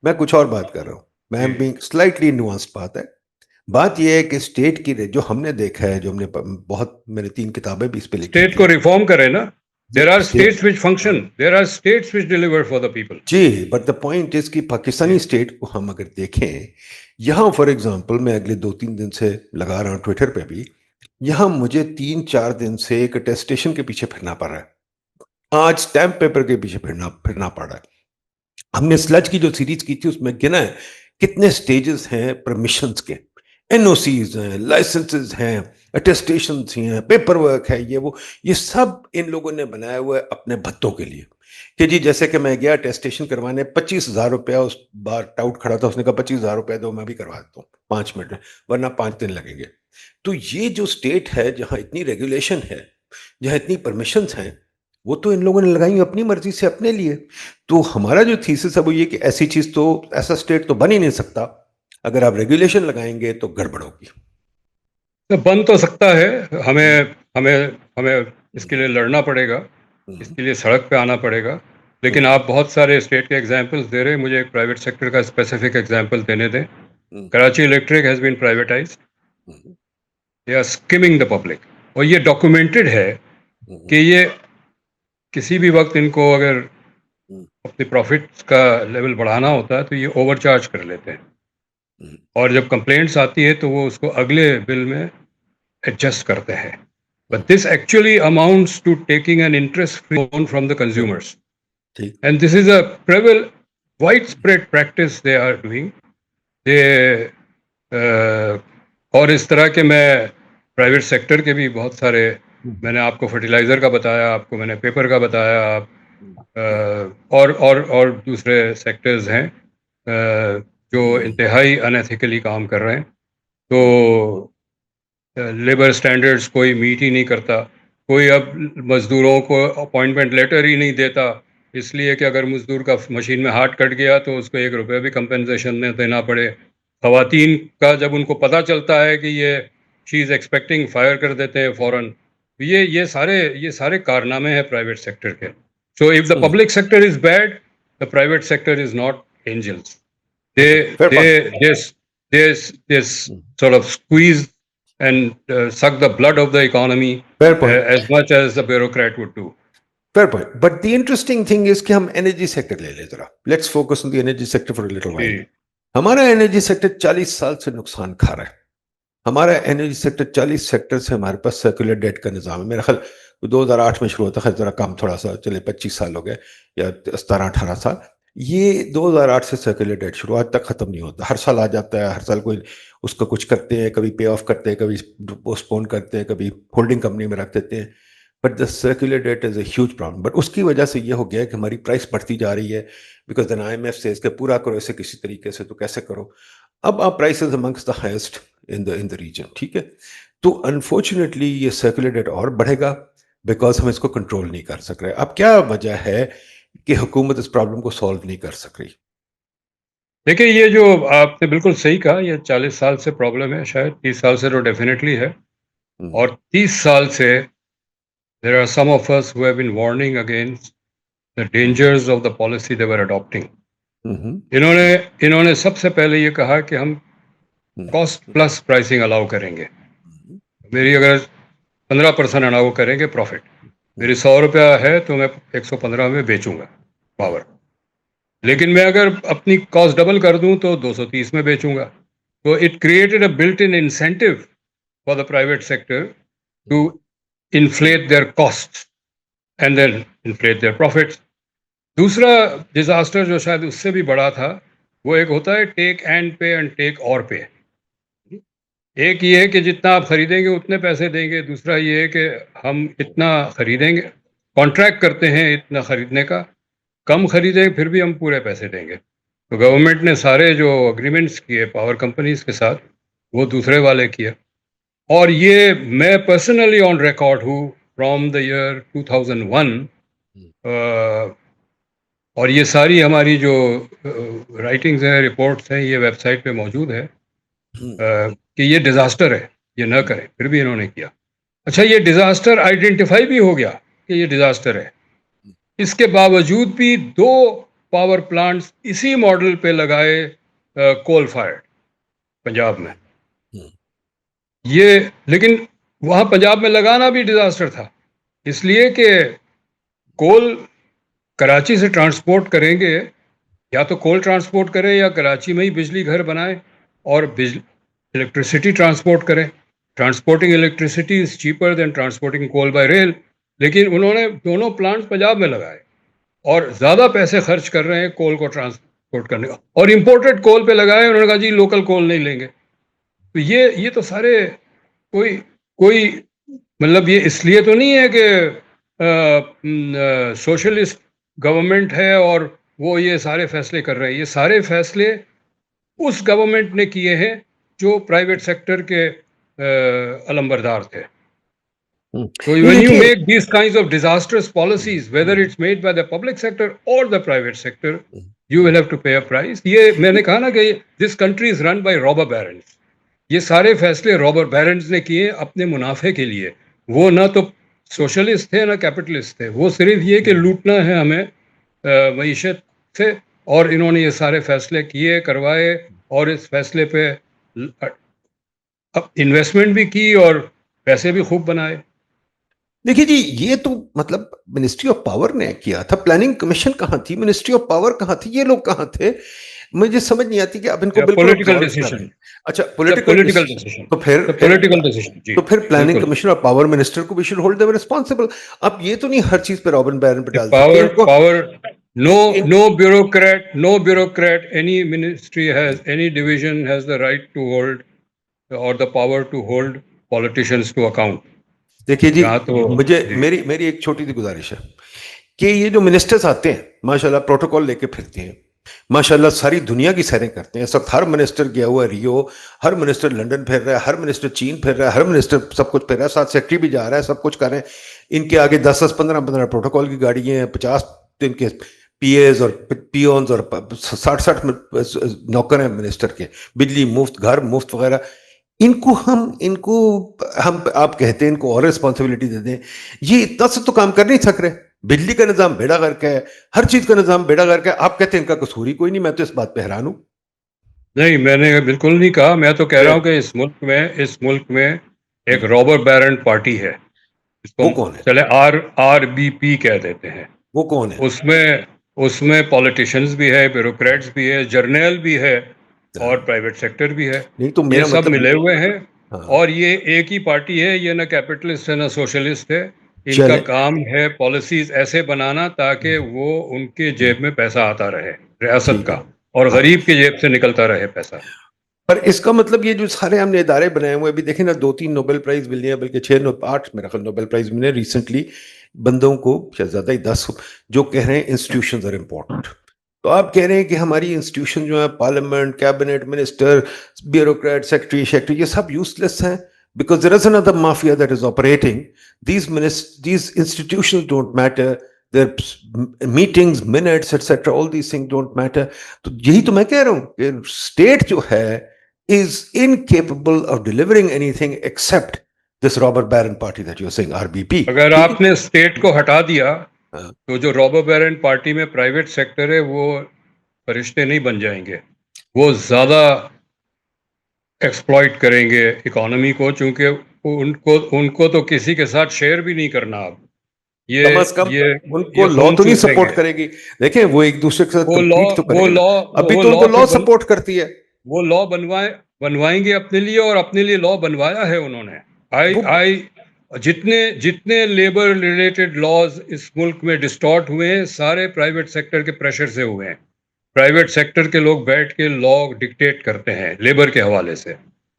میں کچھ اور بات کر رہا ہوں. میں بینگ سلائٹلی نوانسڈ بات ہے. بات یہ ہے کہ اسٹیٹ کی جو ہم نے دیکھا ہے، جو ہم نے میں نے 3 کتابیں بھی اس پہ لکھی اسٹیٹ تھی. کو ریفارم کرے نا. There are state states which function, there are states which deliver for the people. جی، بٹ دا پوائنٹ از کہ پاکستانی اسٹیٹ کو ہم اگر دیکھیں، یہاں فار ایگزامپل میں اگلے 2-3 دن سے لگا رہا ہوں ٹویٹر پہ بھی، یہاں مجھے 3-4 دن سے ایک اٹیسٹیشن کے پیچھے پھرنا پڑ رہا ہے. آج اسٹیمپ پیپر کے پیچھے پھرنا پڑ رہا ہے. ہم نے سلج کی جو سیریز کی تھی اس میں گنا ہے کتنے سٹیجز ہیں پرمیشنز کے، این او سیز ہیں، لائسنسز ہیں، اٹیسٹیشنز ہیں، پیپر ورک ہے، یہ سب ان لوگوں نے بنایا ہوا ہے اپنے بھتوں کے لیے. کہ جی جیسے کہ میں گیا اٹیسٹیشن کروانے، 25,000 روپیہ اس بار ٹاؤٹ کھڑا تھا، اس نے کہا 25,000 روپیہ دو، میں بھی کروا دیتا ہوں 5 منٹ میں، ورنہ 5 دن لگیں گے. تو یہ جو اسٹیٹ ہے جہاں اتنی ریگولیشن ہے، جہاں اتنی پرمیشنز ہیں، وہ تو ان لوگوں نے لگائی اپنی مرضی سے اپنے لیے. تو ہمارا جو تھیسس ہے وہ یہ کہ ایسی چیز تو، ایسا اسٹیٹ تو بن ہی نہیں سکتا. اگر آپ ریگولیشن لگائیں گے تو گڑبڑ ہوگی. بن تو سکتا ہے، ہمیں ہمیں ہمیں اس کے لیے لڑنا پڑے گا، اس کے لیے سڑک پہ آنا پڑے گا. لیکن آپ بہت سارے اسٹیٹ کے ایگزامپلس دے رہے ہیں، مجھے ایک پرائیویٹ سیکٹر کا اسپیسیفک ایگزامپل دینے دیں. Karachi electric has been privatised, they are skimming the public, اور یہ ڈاکومنٹڈ ہے کہ یہ کسی بھی وقت ان کو اگر اپنے پروفٹس کا لیول بڑھانا ہوتا ہے تو یہ اوور چارج کر لیتے ہیں، اور جب کمپلینٹس آتی ہے تو وہ اس کو اگلے بل میں ایڈجسٹ کرتے ہیں. But this actually amounts to taking an interest free loan from the consumers, ٹھیک. And this is a widespread practice they are doing. اور اس طرح کے میں پرائیویٹ سیکٹر کے بھی بہت سارے، میں نے آپ کو فرٹیلائزر کا بتایا، آپ کو میں نے پیپر کا بتایا، اور دوسرے سیکٹرز ہیں جو انتہائی انیتھیکلی کام کر رہے ہیں. تو لیبر سٹینڈرڈز کوئی میٹ ہی نہیں کرتا، کوئی اب مزدوروں کو اپوائنٹمنٹ لیٹر ہی نہیں دیتا، اس لیے کہ اگر مزدور کا مشین میں ہاتھ کٹ گیا تو اس کو 1 روپیہ بھی کمپنسیشن میں دینا پڑے. خواتین کا جب ان کو پتہ چلتا ہے کہ یہ شی از ایکسپیکٹنگ، فائر کر دیتے ہیں فوراً. یہ سارے کارنامے ہیں پرائیویٹ سیکٹر کے. So if the public sector is bad, the private sector is not angels. They sort of squeeze and suck the blood of the economy Fair point. as much as the bureaucrat would do. Fair point. But the interesting thing is کہ ہم energy sector لے لیں ذرا. Let's focus on the energy sector for a little while. ہمارا energy sector 40 سال سے نقصان کھا رہا ہے. ہمارا انرجی سیکٹر 40 سیکٹر سے ہمارے پاس سرکولر ڈیٹ کا نظام ہے. میرا خیال 2008 میں شروع ہوتا ہے، ذرا کم تھوڑا سا چلے 25 سال ہو گئے یا 17-18 سال. یہ 2008 سے سرکولر ڈیٹ شروع، آج تک ختم نہیں ہوتا. ہر سال آ جاتا ہے، ہر سال کوئی اس کا کچھ کرتے ہیں، کبھی پے آف کرتے ہیں، کبھی پوسٹ پون کرتے ہیں، کبھی ہولڈنگ کمپنی میں رکھ دیتے ہیں. But the circular that is a huge problem. But اس کی وجہ سے یہ ہو گیا کہ ہماری پرائس بڑھتی جا رہی ہے، because then I M F سے اس کے پورا کرو اسے کسی طریقے سے، تو کیسے کرو. اب آپ prices amongst the highest in the region. ٹھیک ہے، تو انفارچونیٹلی یہ سرکولر ڈیٹ اور بڑھے گا بیکاز ہم اس کو کنٹرول نہیں کر سک رہے. اب کیا وجہ ہے کہ حکومت اس پرابلم کو سالو نہیں کر سک رہی؟ دیکھیں، یہ جو آپ نے بالکل صحیح کہا، یہ 40 سال سے پرابلم ہے، شاید 30 سال سے تو ڈیفینیٹلی ہے. اور 30 سال سے there are some of us who have been warning against the dangers of the policy they were adopting. انہوں نے سب سے پہلے یہ کہا کہ ہم کاسٹ پلس پرائسنگ الاؤ کریں گے. میری اگر 15% الاؤ کریں گے پروفٹ، میری 100 روپیہ ہے تو میں 115 میں بیچوں گا پاور، لیکن میں اگر اپنی کاسٹ ڈبل کر دوں تو 230 میں بیچوں گا. تو it created a built in incentive for the private sector to inflate their costs and then inflate their profits. دوسرا ڈیزاسٹر جو شاید اس سے بھی بڑا تھا، وہ ایک ہوتا ہے ٹیک اینڈ پے اینڈ ٹیک اور پے. ایک یہ ہے کہ جتنا آپ خریدیں گے اتنے پیسے دیں گے، دوسرا یہ ہے کہ ہم اتنا خریدیں گے، کانٹریکٹ کرتے ہیں اتنا خریدنے کا، کم خریدیں پھر بھی ہم پورے پیسے دیں گے. تو گورنمنٹ نے سارے جو اگریمنٹس کیے پاور کمپنیز کے ساتھ وہ دوسرے والے کیے. اور یہ میں پرسنلی آن ریکارڈ ہوں فرام دا ایئر 2001. اور یہ ساری ہماری جو رائٹنگز ہیں، رپورٹس ہیں، یہ ویب سائٹ پہ موجود ہے کہ یہ ڈیزاسٹر ہے، یہ نہ کریں، پھر بھی انہوں نے کیا. اچھا، یہ ڈیزاسٹر آئیڈینٹیفائی بھی ہو گیا کہ یہ ڈیزاسٹر ہے. اس کے باوجود بھی 2 پاور پلانٹس اسی ماڈل پہ لگائے کول فائرڈ پنجاب میں. یہ لیکن وہاں پنجاب میں لگانا بھی ڈیزاسٹر تھا، اس لیے کہ کول کراچی سے ٹرانسپورٹ کریں گے، یا تو کول ٹرانسپورٹ کریں یا کراچی میں ہی بجلی گھر بنائیں اور الیکٹریسٹی ٹرانسپورٹ کریں. Transporting electricity is cheaper than transporting coal by rail. لیکن انہوں نے دونوں پلانٹ پنجاب میں لگائے اور زیادہ پیسے خرچ کر رہے ہیں کول کو ٹرانسپورٹ کرنے کا، اور امپورٹڈ کول پہ لگائے. انہوں نے کہا جی لوکل کول نہیں لیں گے. تو یہ تو سارے کوئی مطلب یہ اس لیے تو نہیں ہے کہ سوشلسٹ گورنمنٹ ہے اور وہ یہ سارے فیصلے کر رہے ہیں. یہ سارے فیصلے اس گورنمنٹ نے کیے ہیں جو پرائیویٹ سیکٹر کے علمبردار تھے. So when you make these kinds of disastrous policies, whether it's made by the public sector or the private sector, you will have to pay a price. یہ میں نے کہا نا کہ this country is run by robber barons. یہ سارے فیصلے رابر بیرنز نے کیے اپنے منافع کے لیے. وہ نہ تو سوشلسٹ تھے نہ کیپٹلسٹ تھے، وہ صرف یہ کہ لوٹنا ہے ہمیں معیشت سے. اور انہوں نے یہ سارے فیصلے کیے، کروائے، اور اس فیصلے پہ انویسٹمنٹ بھی کی اور پیسے بھی خوب بنائے. دیکھیے جی، یہ تو مطلب منسٹری آف پاور نے کیا تھا. پلاننگ کمیشن کہاں تھی؟ منسٹری آف پاور کہاں تھی؟ یہ لوگ کہاں تھے؟ مجھے سمجھ نہیں آتی کہ اب ان کو بالکل پولیٹیکل ڈیسیژن. اچھا، پولیٹیکل ڈیسیژن. تو پھر پلاننگ کمیشن اور پاور منسٹر کو بھی شوڈ ہولڈ دیم ریسپانسبل. اب یہ تو نہیں ہر چیز پہ رابن بیرن پہ ڈال power no bureaucrat, any ministry has, any division has the right to hold or the power to hold politicians to account. دیکھیے جی، مجھے میری ایک چھوٹی سی گزارش ہے کہ یہ جو منسٹرز آتے ہیں ماشاءاللہ پروٹوکول لے کے پھرتے ہیں، ماشاءاللہ ساری دنیا کی سیریں کرتے ہیں. اس وقت ہر منسٹر گیا ہوا ہے ریو، ہر منسٹر لنڈن پھر رہا ہے، ہر منسٹر چین پھر رہا ہے، ہر منسٹر سب کچھ پھر رہا ہے، ساتھ سیکٹری بھی جا رہا ہے، سب کچھ کر رہے ہیں. ان کے آگے 10-15 پروٹوکول کی گاڑیاں ہیں، 50 ان کے پی ایز اور پیونز اور 60 نوکر ہیں منسٹر کے، بجلی مفت، گھر مفت وغیرہ. ان کو ہم آپ کہتے ہیں ان کو اور ریسپانسبلٹی دے دیں. یہ اتنا سے تو کام کر نہیں سک رہے. بجلی کا نظام بیڑا غرق ہے، ہر چیز کا نظام بیڑا غرق ہے. آپ کہتے ہیں ان کا قصور ہی کوئی نہیں. میں تو اس بات پہ حیران ہوں. نہیں، میں نے بالکل نہیں کہا. میں تو کہہ رہا ہوں کہ اس ملک میں ایک رابر بیرن پارٹی ہے. وہ کون ہے؟ چلے RBP کہہ دیتے ہیں. وہ کون ہے؟ اس میں پولیٹیشنز بھی ہے، بیوروکریٹس بھی ہے، جرنیل بھی ہے، اور پرائیویٹ سیکٹر بھی ہے. یہ سب ملے ہوئے ہیں. اور یہ ایک ہی پارٹی ہے، یہ نہ کیپٹلسٹ ہے نہ سوشلسٹ ہے. ان کا کام ہے پالیسیز ایسے بنانا تاکہ وہ ان کے جیب میں پیسہ آتا رہے ریاست کا، اور غریب کی جیب سے نکلتا رہے پیسہ. پر اس کا مطلب یہ جو سارے ہم نے ادارے بنائے ہوئے، ابھی دیکھیں نا 2-3 نوبل پرائز مل ہیں، بلکہ 6-8 میرا خیال نوبل پرائز ملے ریسنٹلی بندوں کو، شاید زیادہ ہی 10، جو کہہ رہے ہیں انسٹیٹیوشنز آر امپورٹنٹ. تو آپ کہہ رہے ہیں کہ ہماری انسٹیٹیوشن جو ہے parliament, cabinet, minister, bureaucrat, secretary یہ سب یوز لیس ہیں. Because there is another mafia that is operating. These institutions don't matter. Their meetings, minutes, etc. All these things don't matter. تو یہی تو میں کہہ رہا ہوں کہ اسٹیٹ جو ہے is incapable of delivering anything except this robber baron party that you're saying, RBP. اگر آپ نے اسٹیٹ کو ہٹا دیا تو جو رابر بیرن پارٹی میں پرائیویٹ سیکٹر ہے وہ فرشتے نہیں بن جائیں گے. وہ زیادہ ایکسپلائٹ کریں گے اکانومی کو، چونکہ ان کو تو کسی کے ساتھ شیئر بھی نہیں کرنا. اب کم از کم ان کو لا تو نہیں سپورٹ کرے گی. دیکھیں وہ ایک دوسرے کے ساتھ کمپیٹ تو کریں گے. ابھی تو ان کو لا سپورٹ کرتی ہے. وہ لا بنوائیں گے اپنے لیے، اور اپنے لیے لا بنوایا ہے انہوں نے. جتنے لیبر ریلیٹڈ لاز اس ملک میں ڈسٹارٹ ہوئے ہیں سارے پرائیویٹ سیکٹر کے پریشر سے ہوئے ہیں. پرائیویٹ سیکٹر کے لوگ بیٹھ کے لا ڈکٹیٹ کرتے ہیں لیبر کے حوالے سے.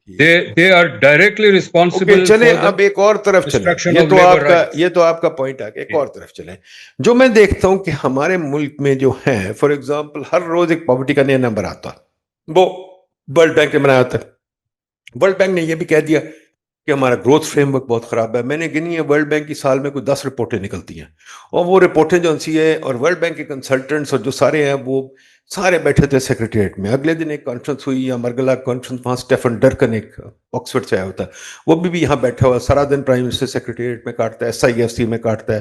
they are directly responsible چلیں for the اب ایک اور طرف چلیں, destruction of labor rights. یہ تو آپ کا پوائنٹ آ گیا. ایک اور طرف چلیں, جو میں دیکھتا ہوں کہ ہمارے ملک میں جو ہیں, فار ایگزامپل ہر روز ایک پاورٹی کا نیا نمبر آتا, وہ ورلڈ بینک نے بنایا ہوتا ہے. ورلڈ بینک نے یہ بھی کہہ دیا کہ ہمارا گروتھ فریم ورک بہت خراب ہے. میں نے گنی ہے ورلڈ بینک کی سال میں کوئی 10 رپورٹیں نکلتی ہیں, اور وہ رپورٹیں جو سی ہے, اور ورلڈ بینک کے کنسلٹنٹس اور جو سارے ہیں وہ سارے بیٹھے تھے سیکریٹریٹ میں. اگلے دن ایک کانفرنس ہوئی, یا مرگلا کانفرنس, وہاں اسٹیفن ڈرکن ایک آکسفورڈ سے آیا ہوتا ہے, وہ بھی یہاں بیٹھا ہوا سارا دن پرائم منسٹر سیکریٹریٹ میں کاٹتا ہے, SIFC میں کاٹتا ہے.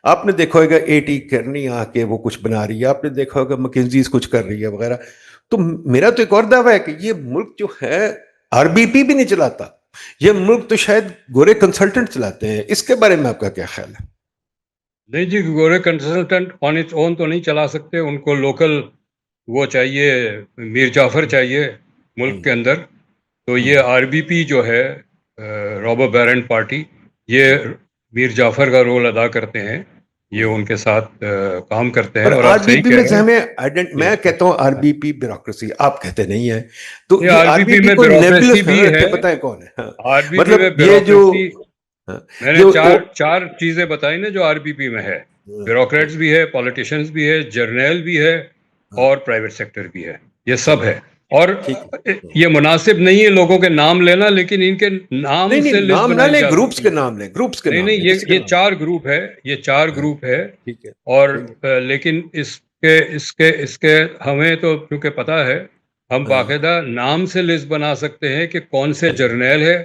آپ نے دیکھا ہوگا AT کرنی آ کے وہ کچھ بنا رہی ہے, آپ نے دیکھا ہوگا مکنزیز کچھ کر رہی ہے وغیرہ. تو میرا تو ایک اور دعویٰ ہے کہ یہ ملک جو ہے RBP بھی نہیں چلاتا, یہ ملک تو شاید گورے کنسلٹنٹ چلاتے ہیں. اس کے بارے میں آپ کا کیا خیال ہے؟ نہیں جی, گورے کنسلٹنٹ آن اٹس اون تو نہیں چلا سکتے, ان کو لوکل وہ چاہیے, میر جعفر چاہیے ملک کے اندر. تو یہ RBP جو ہے, رابرٹ بیرن پارٹی, یہ میر جعفر کا رول ادا کرتے ہیں, یہ ان کے ساتھ کام کرتے ہیں. اور آپ صحیح RBP کہہ میں رہے ہیں, ہمیں میں کہتا ہوں RBP بیوروکریسی, آپ کہتے نہیں ہیں. تو یہ یہ RBP RBP میں کو بیوروکریسی بھی ہے. بتائیں کون ہے. RBP مطلب میں یہ جو بیوروکریسی میں نے چار چیزیں بتائی نا جو RBP میں ہے. بیوروکریٹس بھی ہے, پولیٹیشنز بھی ہے, جرنیل بھی ہے, اور پرائیویٹ سیکٹر بھی ہے. یہ سب ہے. اور یہ مناسب نہیں ہے لوگوں کے نام لینا, لیکن ان کے نام سے لسٹ نام نہ بنائی لیں, جا گروپس سکتی کے ہے. نام لیں, گروپس کے نام نہیں, لیں. یہ 4 گروپ ہے, یہ 4 گروپ ہے. اور لیکن اس کے ہمیں تو کیونکہ پتا ہے, ہم باقاعدہ نام سے لسٹ بنا سکتے ہیں کہ کون سے جرنیل ہے,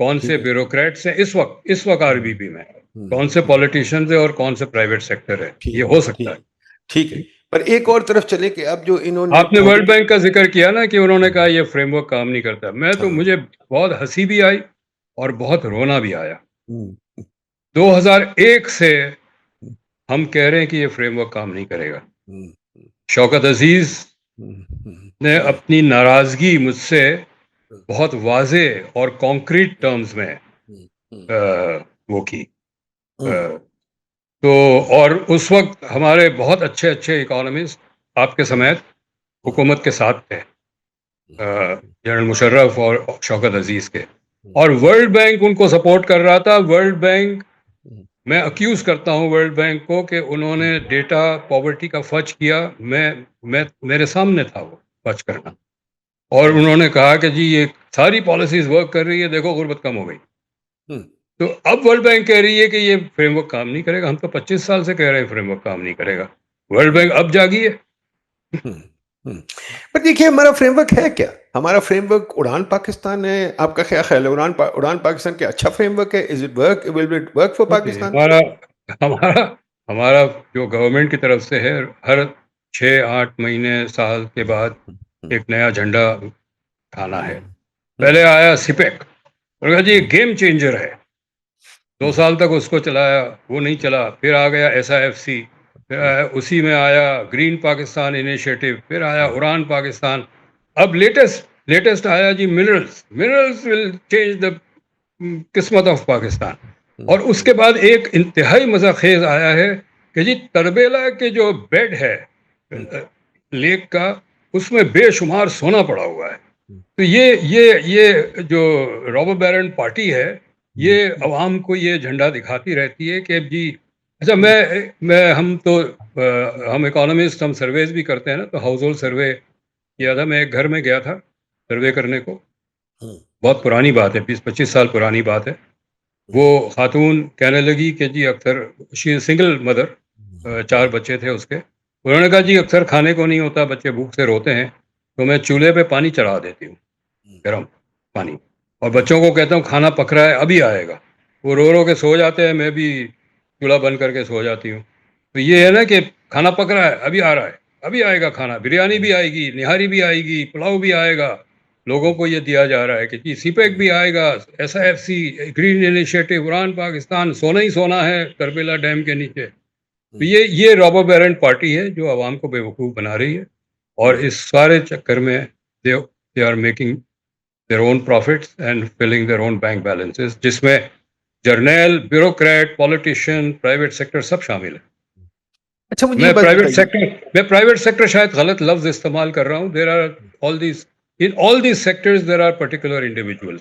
کون سے بیوروکریٹس ہیں اس وقت RBP میں, کون سے پولیٹیشنز ہیں اور کون سے پرائیویٹ سیکٹر ہے. یہ ہو سکتا ہے. ٹھیک ہے, پر ایک اور طرف چلے کہ اب جو انہوں نے آپ نے ورلڈ بینک کا ذکر کیا نا کہ انہوں نے کہا یہ فریم ورک کام نہیں کرتا. مجھے بہت ہنسی بھی آئی اور بہت رونا بھی آیا. 2001 سے ہم کہہ رہے ہیں کہ یہ فریم ورک کام نہیں کرے گا. شوکت عزیز نے اپنی ناراضگی مجھ سے بہت واضح اور کانکریٹ ٹرمز میں وہ کی. تو اور اس وقت ہمارے بہت اچھے اکانومسٹ آپ کے سمیت حکومت کے ساتھ تھے, جنرل مشرف اور شوکت عزیز کے, اور ورلڈ بینک ان کو سپورٹ کر رہا تھا. ورلڈ بینک, میں اکیوز کرتا ہوں ورلڈ بینک کو کہ انہوں نے ڈیٹا پاورٹی کا فچ کیا. میرے سامنے تھا وہ فچ کرنا, اور انہوں نے کہا کہ جی یہ ساری پالیسیز ورک کر رہی ہے, دیکھو غربت کم ہو گئی. تو اب ورلڈ بینک کہہ رہی ہے کہ یہ فریم ورک کام نہیں کرے گا. ہم تو 25 سال سے کہہ رہے ہیں فریم ورک کام نہیں کرے گا. ورلڈ بینک اب جاگی ہے. پر دیکھیے ہمارا فریم ورک ہے کیا؟ ہمارا فریم ورک اڑان پاکستان ہے. آپ کا کیا خیال ہے, اڑان پاکستان کیا اچھا فریم ورک ہے؟ Is it work, will it work for Pakistan? ہمارا جو گورنمنٹ کی طرف سے ہے, ہر 6-8 مہینے سال کے بعد ایک نیا جھنڈا اٹھانا ہے. پہلے آیا سپیک, اور کہا جی یہ گیم چینجر ہے. 2 سال تک اس کو چلایا, وہ نہیں چلا. پھر آ گیا SIFC, پھر اسی میں آیا گرین پاکستان انیشیٹو, پھر آیا اڑان پاکستان. اب لیٹسٹ آیا جی منرلز ول چینج دا قسمت آف پاکستان. اور اس کے بعد ایک انتہائی مزہ خیز آیا ہے کہ جی تربیلا کے جو بیڈ ہے لیک کا, اس میں بے شمار سونا پڑا ہوا ہے. تو یہ جو رابرٹ بیرن پارٹی ہے, یہ عوام کو یہ جھنڈا دکھاتی رہتی ہے کہ جی اچھا ہم اکانومسٹ, ہم سرویز بھی کرتے ہیں نا. تو ہاؤس ہولڈ سروے کیا تھا, میں ایک گھر میں گیا تھا سروے کرنے کو. بہت پرانی بات ہے, 20-25 سال پرانی بات ہے. وہ خاتون کہنے لگی کہ جی اکثر, شی سنگل مدر, 4 بچے تھے اس کے. انہوں نے کہا جی اکثر کھانے کو نہیں ہوتا, بچے بھوک سے روتے ہیں, تو میں چولہے پہ پانی چڑھا دیتی ہوں, گرم پانی, اور بچوں کو کہتا ہوں کھانا پک رہا ہے ابھی آئے گا. وہ رو کے سو جاتے ہیں, میں بھی چولہا بند کر کے سو جاتی ہوں. تو یہ ہے نا کہ کھانا پک رہا ہے, ابھی آ رہا ہے, ابھی آئے گا کھانا, بریانی بھی آئے گی, نہاری بھی آئے گی, پلاؤ بھی آئے گا. لوگوں کو یہ دیا جا رہا ہے کہ جی سپیک بھی آئے گا, SIFC, گرین انیشیٹو, اڑان پاکستان, سونا ہی سونا ہے تربیلا ڈیم کے نیچے. تو یہ رابرٹ بیرن پارٹی ہے جو عوام کو بیوقوف بنا رہی ہے, اور اس سارے چکر میں they are making their own profits and filling their own bank balances, جس میں جرنیل, بیوروکریٹ, پولیٹیشین, پرائیویٹ سیکٹر سب شامل ہیں. اچھا مجھے میں پرائیویٹ سیکٹر شاید غلط لفظ استعمال کر رہا ہوں. There are all these in all these sectors there are particular individuals.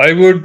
I would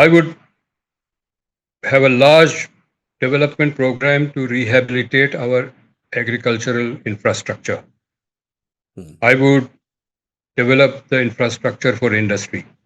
I would have a large development program to rehabilitate our agricultural infrastructure. I would develop the infrastructure for industry.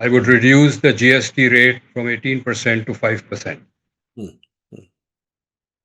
I would reduce the GST rate from 18% to 5%.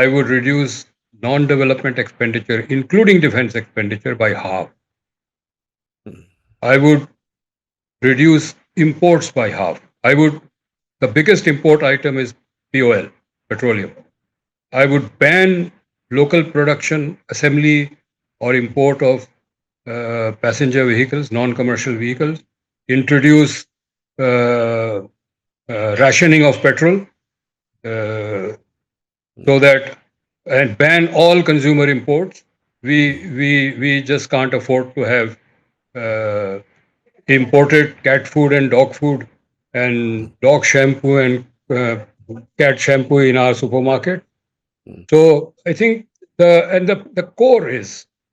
I would reduce non-development expenditure including defense expenditure by half. I would reduce imports by half. The biggest import item is POL, petroleum. I would ban local production, assembly or import of passenger vehicles, non-commercial vehicles, introduce rationing of petrol, so that and ban all consumer imports. We just can't afford to have imported cat food and dog food and dog shampoo and cat shampoo in our supermarket. So I think the core is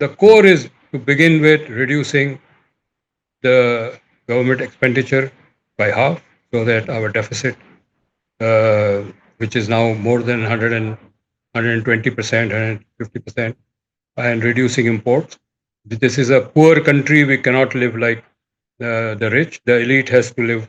The core is to begin with reducing the government expenditure by half so that our deficit which is now more than 120%, 150%, and reducing imports. This is a poor country. We cannot live like the rich. The elite has to live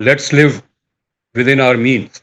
Let's live within our means.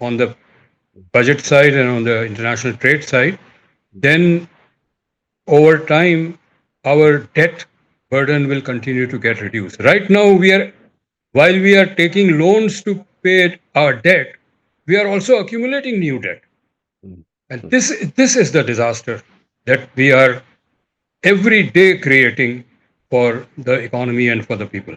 on the budget side and on the international trade side, then over time our debt burden will continue to get reduced. Right now while we are taking loans to pay our debt, we are also accumulating new debt. And this is the disaster that we are every day creating for the economy and for the people.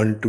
1 to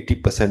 80%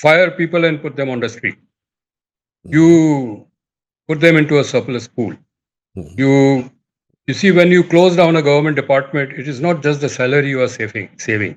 fire people and put them on the street. You put them into a surplus pool. You see, when you close down a government department, it is not just the salary you are saving.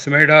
SMEDA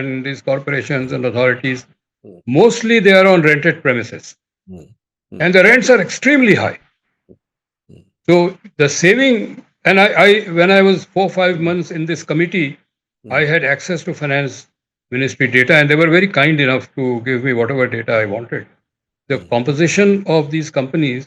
and these corporations and authorities, mostly they are on rented premises. And the rents are extremely high. So the saving, and I when I was 4-5 months in this committee, I had access to finance ministry data and they were very kind enough to give me whatever data I wanted. The composition of these companies,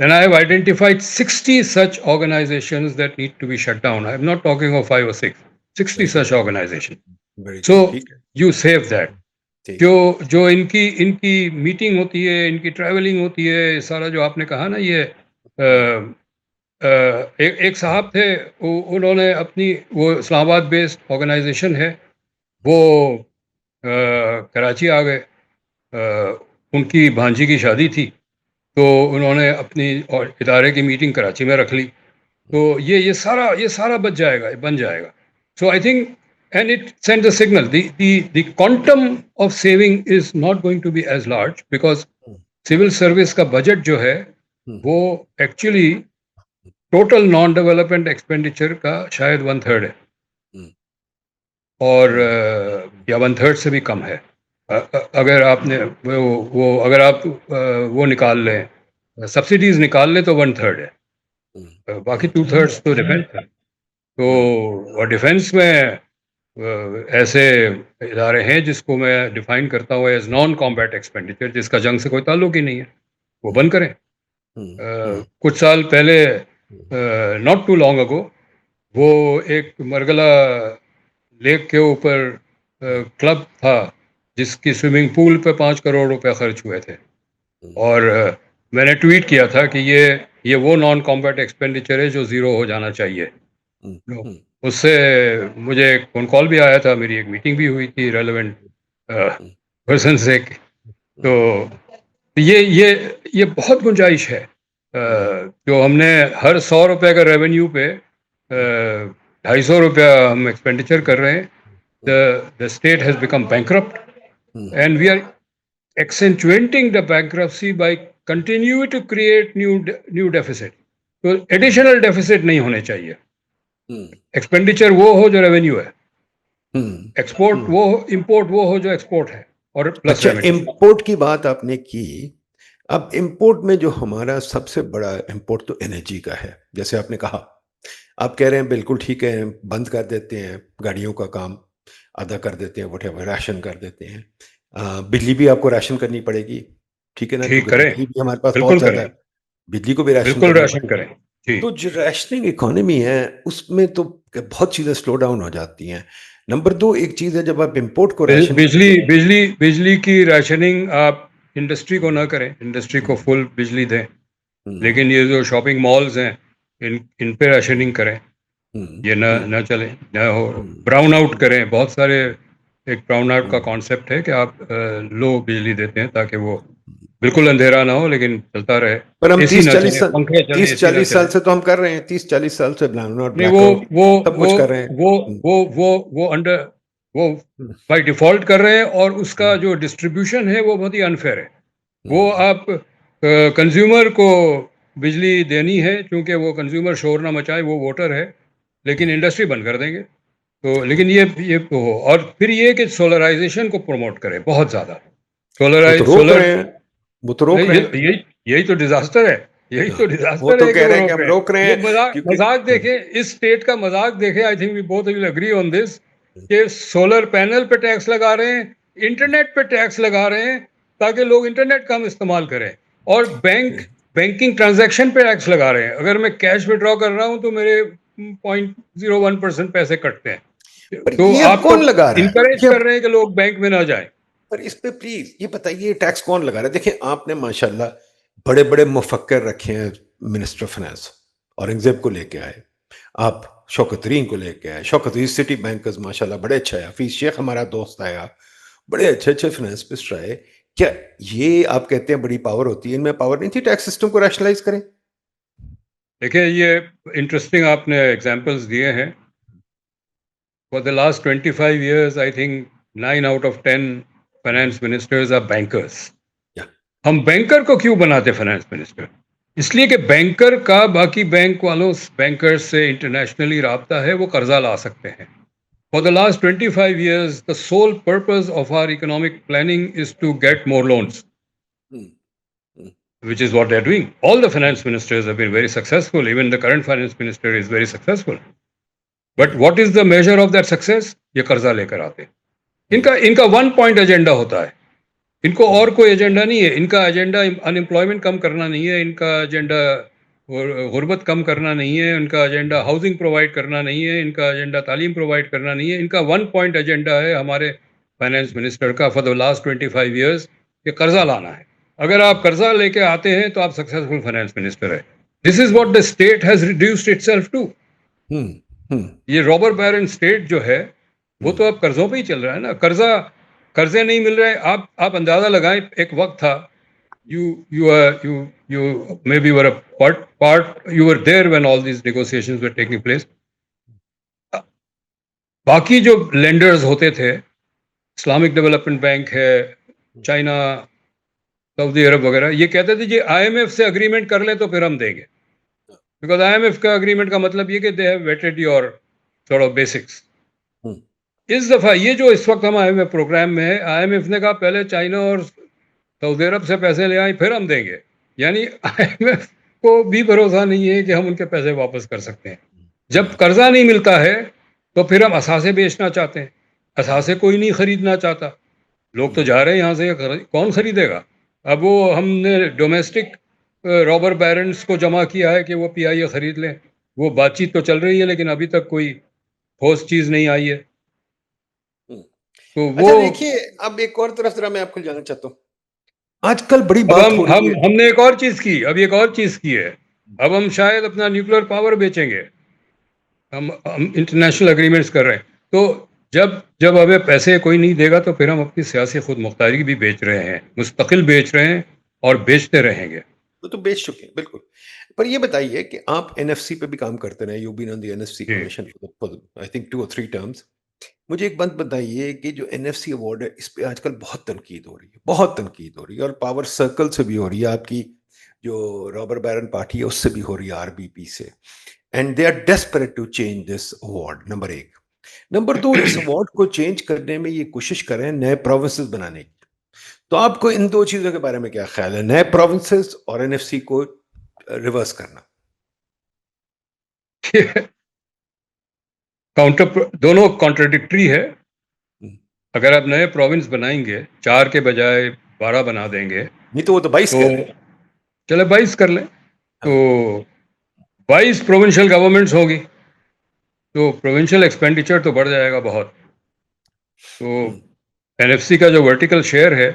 And I have identified 60 such organizations that need to be shut down. I am not talking of 5 or 6. 60 such organizations. So you save that. ٹھیک. جو ان کی meeting ہوتی ہے, ان کی travelling ہوتی ہے, سارا جو آپ نے کہا نا یہ ایک صاحب تھے, انہوں نے اپنی وہ اسلام آباد بیسڈ آرگنائزیشن ہے, وہ کراچی آ گئے, ان کی بھانجی کی شادی تھی, تو انہوں نے اپنی ادارے کی میٹنگ کراچی میں رکھ لی. تو یہ سارا بن جائے گا. So I think and it send the signal the quantum of saving is not going to be as large, because civil service کا بجٹ جو ہے وہ actually total non development expenditure کا شاید 1/3 ہے, اور یا 1/3 سے بھی کم ہے. اگر آپ نے اگر آپ وہ نکال لیں, سبسڈیز نکال لیں, تو 1/3 ہے, باقی 2/3 تو ڈیفینس ہے. تو اور ڈیفینس میں ایسے ادارے ہیں جس کو میں ڈیفائن کرتا ہوں ایز نان کامبیٹ ایکسپینڈیچر, جس کا جنگ سے کوئی تعلق ہی نہیں ہے, وہ بند کریں. کچھ سال پہلے, ناٹ ٹو لانگ اگو, وہ ایک مرگلا لیک کے اوپر کلب تھا جس کی سوئمنگ پول پہ 5 کروڑ روپے خرچ ہوئے تھے, اور میں نے ٹویٹ کیا تھا کہ یہ وہ نان کامبیٹ ایکسپینڈیچر ہے جو زیرو ہو جانا چاہیے. اس سے مجھے ایک فون کال بھی آیا تھا, میری ایک میٹنگ بھی ہوئی تھی ریلیونٹ پرسن سے. تو یہ بہت گنجائش ہے, جو ہم نے ہر 100 روپے کا ریونیو پہ 250 روپیہ ہم ایکسپینڈیچر کر رہے ہیں. the state has become bankrupt, and we are accentuating the bankruptcy by continue to create new deficit. تو ایڈیشنل ڈیفیسٹ نہیں ہونے چاہیے. ایکسپینڈیچر وہ ہو جو ریونیو ہے, ایکسپورٹ وہ ہو, امپورٹ وہ ہو جو ایکسپورٹ ہے, اور پلس اچھا, امپورٹ کی بات آپ نے کی. اب امپورٹ میں جو ہمارا سب سے بڑا امپورٹ تو انرجی کا ہے, جیسے آپ نے کہا. آپ کہہ رہے ہیں بالکل ٹھیک ہے, بند کر دیتے ہیں گاڑیوں کا کام, آدھا کر دیتے ہیں, وٹ ایور, راشن کر دیتے ہیں. بجلی بھی آپ کو راشن کرنی پڑے گی, ٹھیک ہے نا, ٹھیک کیونکہ کریں, بجلی بھی ہمارے پاس بالکل بہت زیادہ کریں, ہے, بجلی کو بھی راشن بالکل کرنا راشن پڑے. کریں. جی, تو جو ریشننگ اکانومی ہے اس میں تو بہت چیزیں سلو ڈاؤن ہو جاتی ہیں. نمبر 2 ایک چیز ہے, جب آپ امپورٹ کو راشن بجلی کی راشننگ آپ انڈسٹری کو نہ کریں, انڈسٹری کو فل بجلی دیں, لیکن یہ جو شاپنگ مالز ہیں ان پہ راشننگ کریں, یہ نہ چلیں, نہ ہو. براؤن آؤٹ کریں, بہت سارے ایک براؤن آؤٹ کا کانسیپٹ ہے کہ آپ لو بجلی دیتے ہیں تاکہ وہ بالکل اندھیرا نہ ہو لیکن چلتا رہے, پر ہم اے سی نہ چلے, پنکھے چلیں, اے سی نہ 30-40 چلے. سال سے تو ہم کر رہے ہیں, 30-40 سال سے نہیں, بلیک آؤٹ سب کچھ کر رہے ہیں. وہ انڈر وہ بائی ڈیفالٹ کر رہے ہیں, اور اس کا جو ڈسٹریبیوشن ہے وہ بہت ہی انفیئر ہے. وہ آپ کنزیومر کو بجلی دینی ہے, چونکہ وہ کنزیومر شور نہ مچائے, وہ ووٹر ہے, لیکن انڈسٹری بند کر دیں گے. تو لیکن یہ ہو, اور پھر یہ کہ سولرائزیشن کو پروموٹ کریں بہت زیادہ. وہ تو روک رہے ہیں, وہ تو روک رہے ہیں. یہی تو ڈیزاسٹر ہے, یہی تو وہ ڈیزاسٹر تو ہے کہ کہہ وہ رہے ہیں کہ روک ہم رہے ہیں. روک رہے یہ ہیں مذاق دیکھیں, اس اسٹیٹ کا مذاق دیکھیں. I think we both will agree on this, کہ سولر پینل پہ ٹیکس لگا رہے ہیں, انٹرنیٹ پہ ٹیکس لگا رہے ہیں تاکہ لوگ انٹرنیٹ کم استعمال کریں, اور بینکنگ ٹرانزیکشن پہ ٹیکس لگا رہے ہیں. اگر میں کیش ودرا کر رہا ہوں تو میرے 0.01% پیسے کٹتے ہیں. پر تو یہ آپ تو کون لگا رہا انکریج ہے کر رہے ہیں کہ لوگ بینک میں نہ جائیں. پر اس پہ پلیز یہ بتائیے, ٹیکس کون لگا رہا ہے؟ دیکھیں, آپ نے ماشاءاللہ بڑے بڑے مفکر رکھے ہیں, منسٹر فائنانس اورنگزیب کو لے کے آئے, آپ شوکت ترین کو لے کے آئے, شوکت ترین سٹی بینکرز ماشاءاللہ بڑے اچھا ہے, حفیظ شیخ ہمارا دوست آیا, بڑے اچھے اچھے فائنانس منسٹر آئے. کیا یہ آپ کہتے ہیں بڑی پاور ہوتی ہے, ان میں پاور نہیں تھی ٹیکس سسٹم کو ریشنلائز کریں؟ دیکھیں, یہ انٹرسٹنگ آپ نے ایگزامپلس دیے ہیں. For the last 25 years, I think 9 out of 10 finance ministers are bankers. Yeah. ہم بینکر کو کیوں بناتے فائنانس منسٹر؟ اس لیے کہ بینکر کا باقی بینک والوں بینکر سے انٹرنیشنلی رابطہ ہے, وہ قرضہ لا سکتے ہیں. For the last 25 years, the sole purpose of our economic planning is to get more loans, which is what they're doing. All the finance ministers have been very successful. Even the current finance minister is very successful. But what is the measure of that success? یہ قرضہ لے کر آتے. ان کا 1 point agenda ہوتا ہے, ان کو اور کوئی ایجنڈا نہیں ہے. ان کا ایجنڈا ان امپلائمنٹ کم کرنا نہیں ہے, ان کا ایجنڈا غربت کم کرنا نہیں ہے, ان کا ایجنڈا ہاؤسنگ پرووائڈ کرنا نہیں ہے, ان کا ایجنڈا تعلیم پرووائڈ کرنا نہیں ہے. ان کا 1 point ایجنڈا ہے ہمارے فائنانس منسٹر کا فار دا لاسٹ 25 ایئرس کہ قرضہ لانا ہے. اگر آپ قرضہ لے کے آتے ہیں تو آپ سکسیزفل فائنانس منسٹر ہے. This is what the state has reduced itself to. یہ رابر بیرن اسٹیٹ جو ہے وہ تو اب قرضوں پہ ہی چل رہا ہے نا. قرضے نہیں مل رہے. آپ اندازہ لگائیں, ایک وقت تھا, you maybe were a part you were there when all these negotiations were taking place. باقی جو لینڈرز ہوتے تھے, اسلامک ڈیولپمنٹ بینک ہے, چائنا, سعودی عرب وغیرہ, یہ کہتے تھے جی آئی ایم ایف سے اگریمنٹ کر لیں تو پھر ہم دیں گے. بیکاز آئی ایم ایف کا اگریمنٹ کا مطلب یہ کہ they have vetted your sort of basics. اس دفعہ یہ جو اس وقت ہم آئی ایم ایف پروگرام میں ہے, آئی ایم ایف نے کہا پہلے چائنا اور سعودی عرب سے پیسے لے آئیں پھر ہم دیں گے. یعنی آئی ایم ایف کو بھی بھروسہ نہیں ہے کہ ہم ان کے پیسے واپس کر سکتے ہیں. جب قرضہ نہیں ملتا ہے تو پھر ہم اثاثے بیچنا چاہتے ہیں. اثاثے کوئی نہیں خریدنا چاہتا. لوگ تو جا رہے ہیں یہاں سے, کون خریدے گا؟ اب وہ ہم نے ڈومیسٹک رابر بیرنس کو جمع کیا ہے کہ وہ پی آئی اے خرید لیں. وہ بات چیت تو چل رہی ہے لیکن ابھی تک کوئی ٹھوس چیز نہیں آئی ہے. تو وہ دیکھیے, اب ایک اور طرف ذرا میں آپ کو جانا چاہتا ہوں. آج کل بڑی بات ہو رہی ہے, ہم نے ایک اور چیز کی, اب ایک اور چیز کی ہے. اب ہم شاید اپنا نیوکلیر پاور بیچیں گے. ہم انٹرنیشنل اگریمنٹس کر رہے ہیں. تو جب ہمیں پیسے کوئی نہیں دے گا تو پھر ہم اپنی سیاسی خود مختاری بھی بیچ رہے ہیں, مستقل بیچ رہے ہیں اور بیچتے رہیں گے. وہ تو بیچ چکے ہیں بالکل. پر یہ بتائیے کہ آپ این ایف سی پہ بھی کام کرتے رہے, you been on the N F C commission I think 2 or 3 terms. مجھے ایک بات بتائیے کہ جو این ایف سی ایوارڈ ہے اس پہ آج کل بہت تنقید ہو رہی ہے, بہت تنقید ہو رہی ہے, اور پاور سرکل سے بھی ہو رہی ہے, آپ کی جو رابر بیرن پارٹی ہے اس سے بھی ہو رہی ہے, آر بی پی سے. And they are desperate to change this award. Number 1. Number 2, اس ایوارڈ کو چینج کرنے میں یہ کوشش کریں نئے پروونسز بنانے کی. تو آپ کو ان 2 چیزوں کے بارے میں کیا خیال ہے, نئے پروونسز اور این ایف سی کو ریورس کرنا؟ دونوں کانٹراڈکٹری ہے. اگر آپ نئے پروونس بنائیں گے 4 کے بجائے 12 بنا دیں گے, نہیں تو وہ تو 22 کر لیں. چلے 22 کر لیں. تو 22 پروونشل گورنمنٹس ہوگی تو پروونشل ایکسپینڈیچر تو بڑھ جائے گا بہت. تو این ایف سی کا جو ورٹیکل شیئر ہے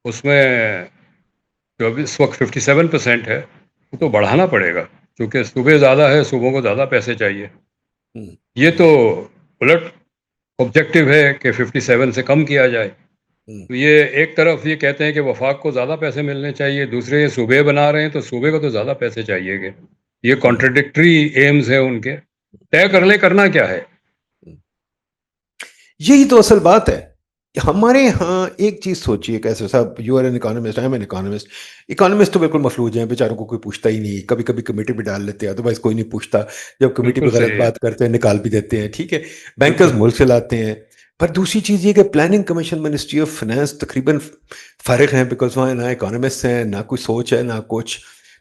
اس میں جو ابھی اس وقت 57% ہے وہ تو بڑھانا پڑے گا, کیونکہ صوبے زیادہ ہے, صوبوں کو زیادہ پیسے چاہیے. یہ تو الٹ آبجیکٹو ہے کہ 57 سے کم کیا جائے. تو یہ ایک طرف یہ کہتے ہیں کہ وفاق کو زیادہ پیسے ملنے چاہیے, دوسرے یہ صوبے بنا رہے ہیں تو صوبے کو تو زیادہ پیسے چاہیے گے. یہ کانٹراڈکٹری ایمز ہیں ان کے. طے کر لیں کرنا کیا ہے. یہی تو اصل بات ہے. ہمارے ہاں ایک چیز سوچیے, کیسے صاحب, you are an economist, I'm an economist. Economist تو بالکل مفلوج ہیں بیچاروں کو, کوئی پوچھتا ہی نہیں. کبھی کبھی کمیٹی پہ ڈال لیتے ہیں, ادروائز کوئی نہیں پوچھتا. جب کمیٹی پہ غلط بات کرتے ہیں نکال بھی دیتے ہیں, ٹھیک ہے. بینکرز ملک چلاتے ہیں. پر دوسری چیز یہ کہ planning commission ministry of finance تقریباً فارغ ہیں, بیکاز وہاں نہ اکانومسٹ ہیں, نہ کوئی سوچ ہے, نہ کچھ.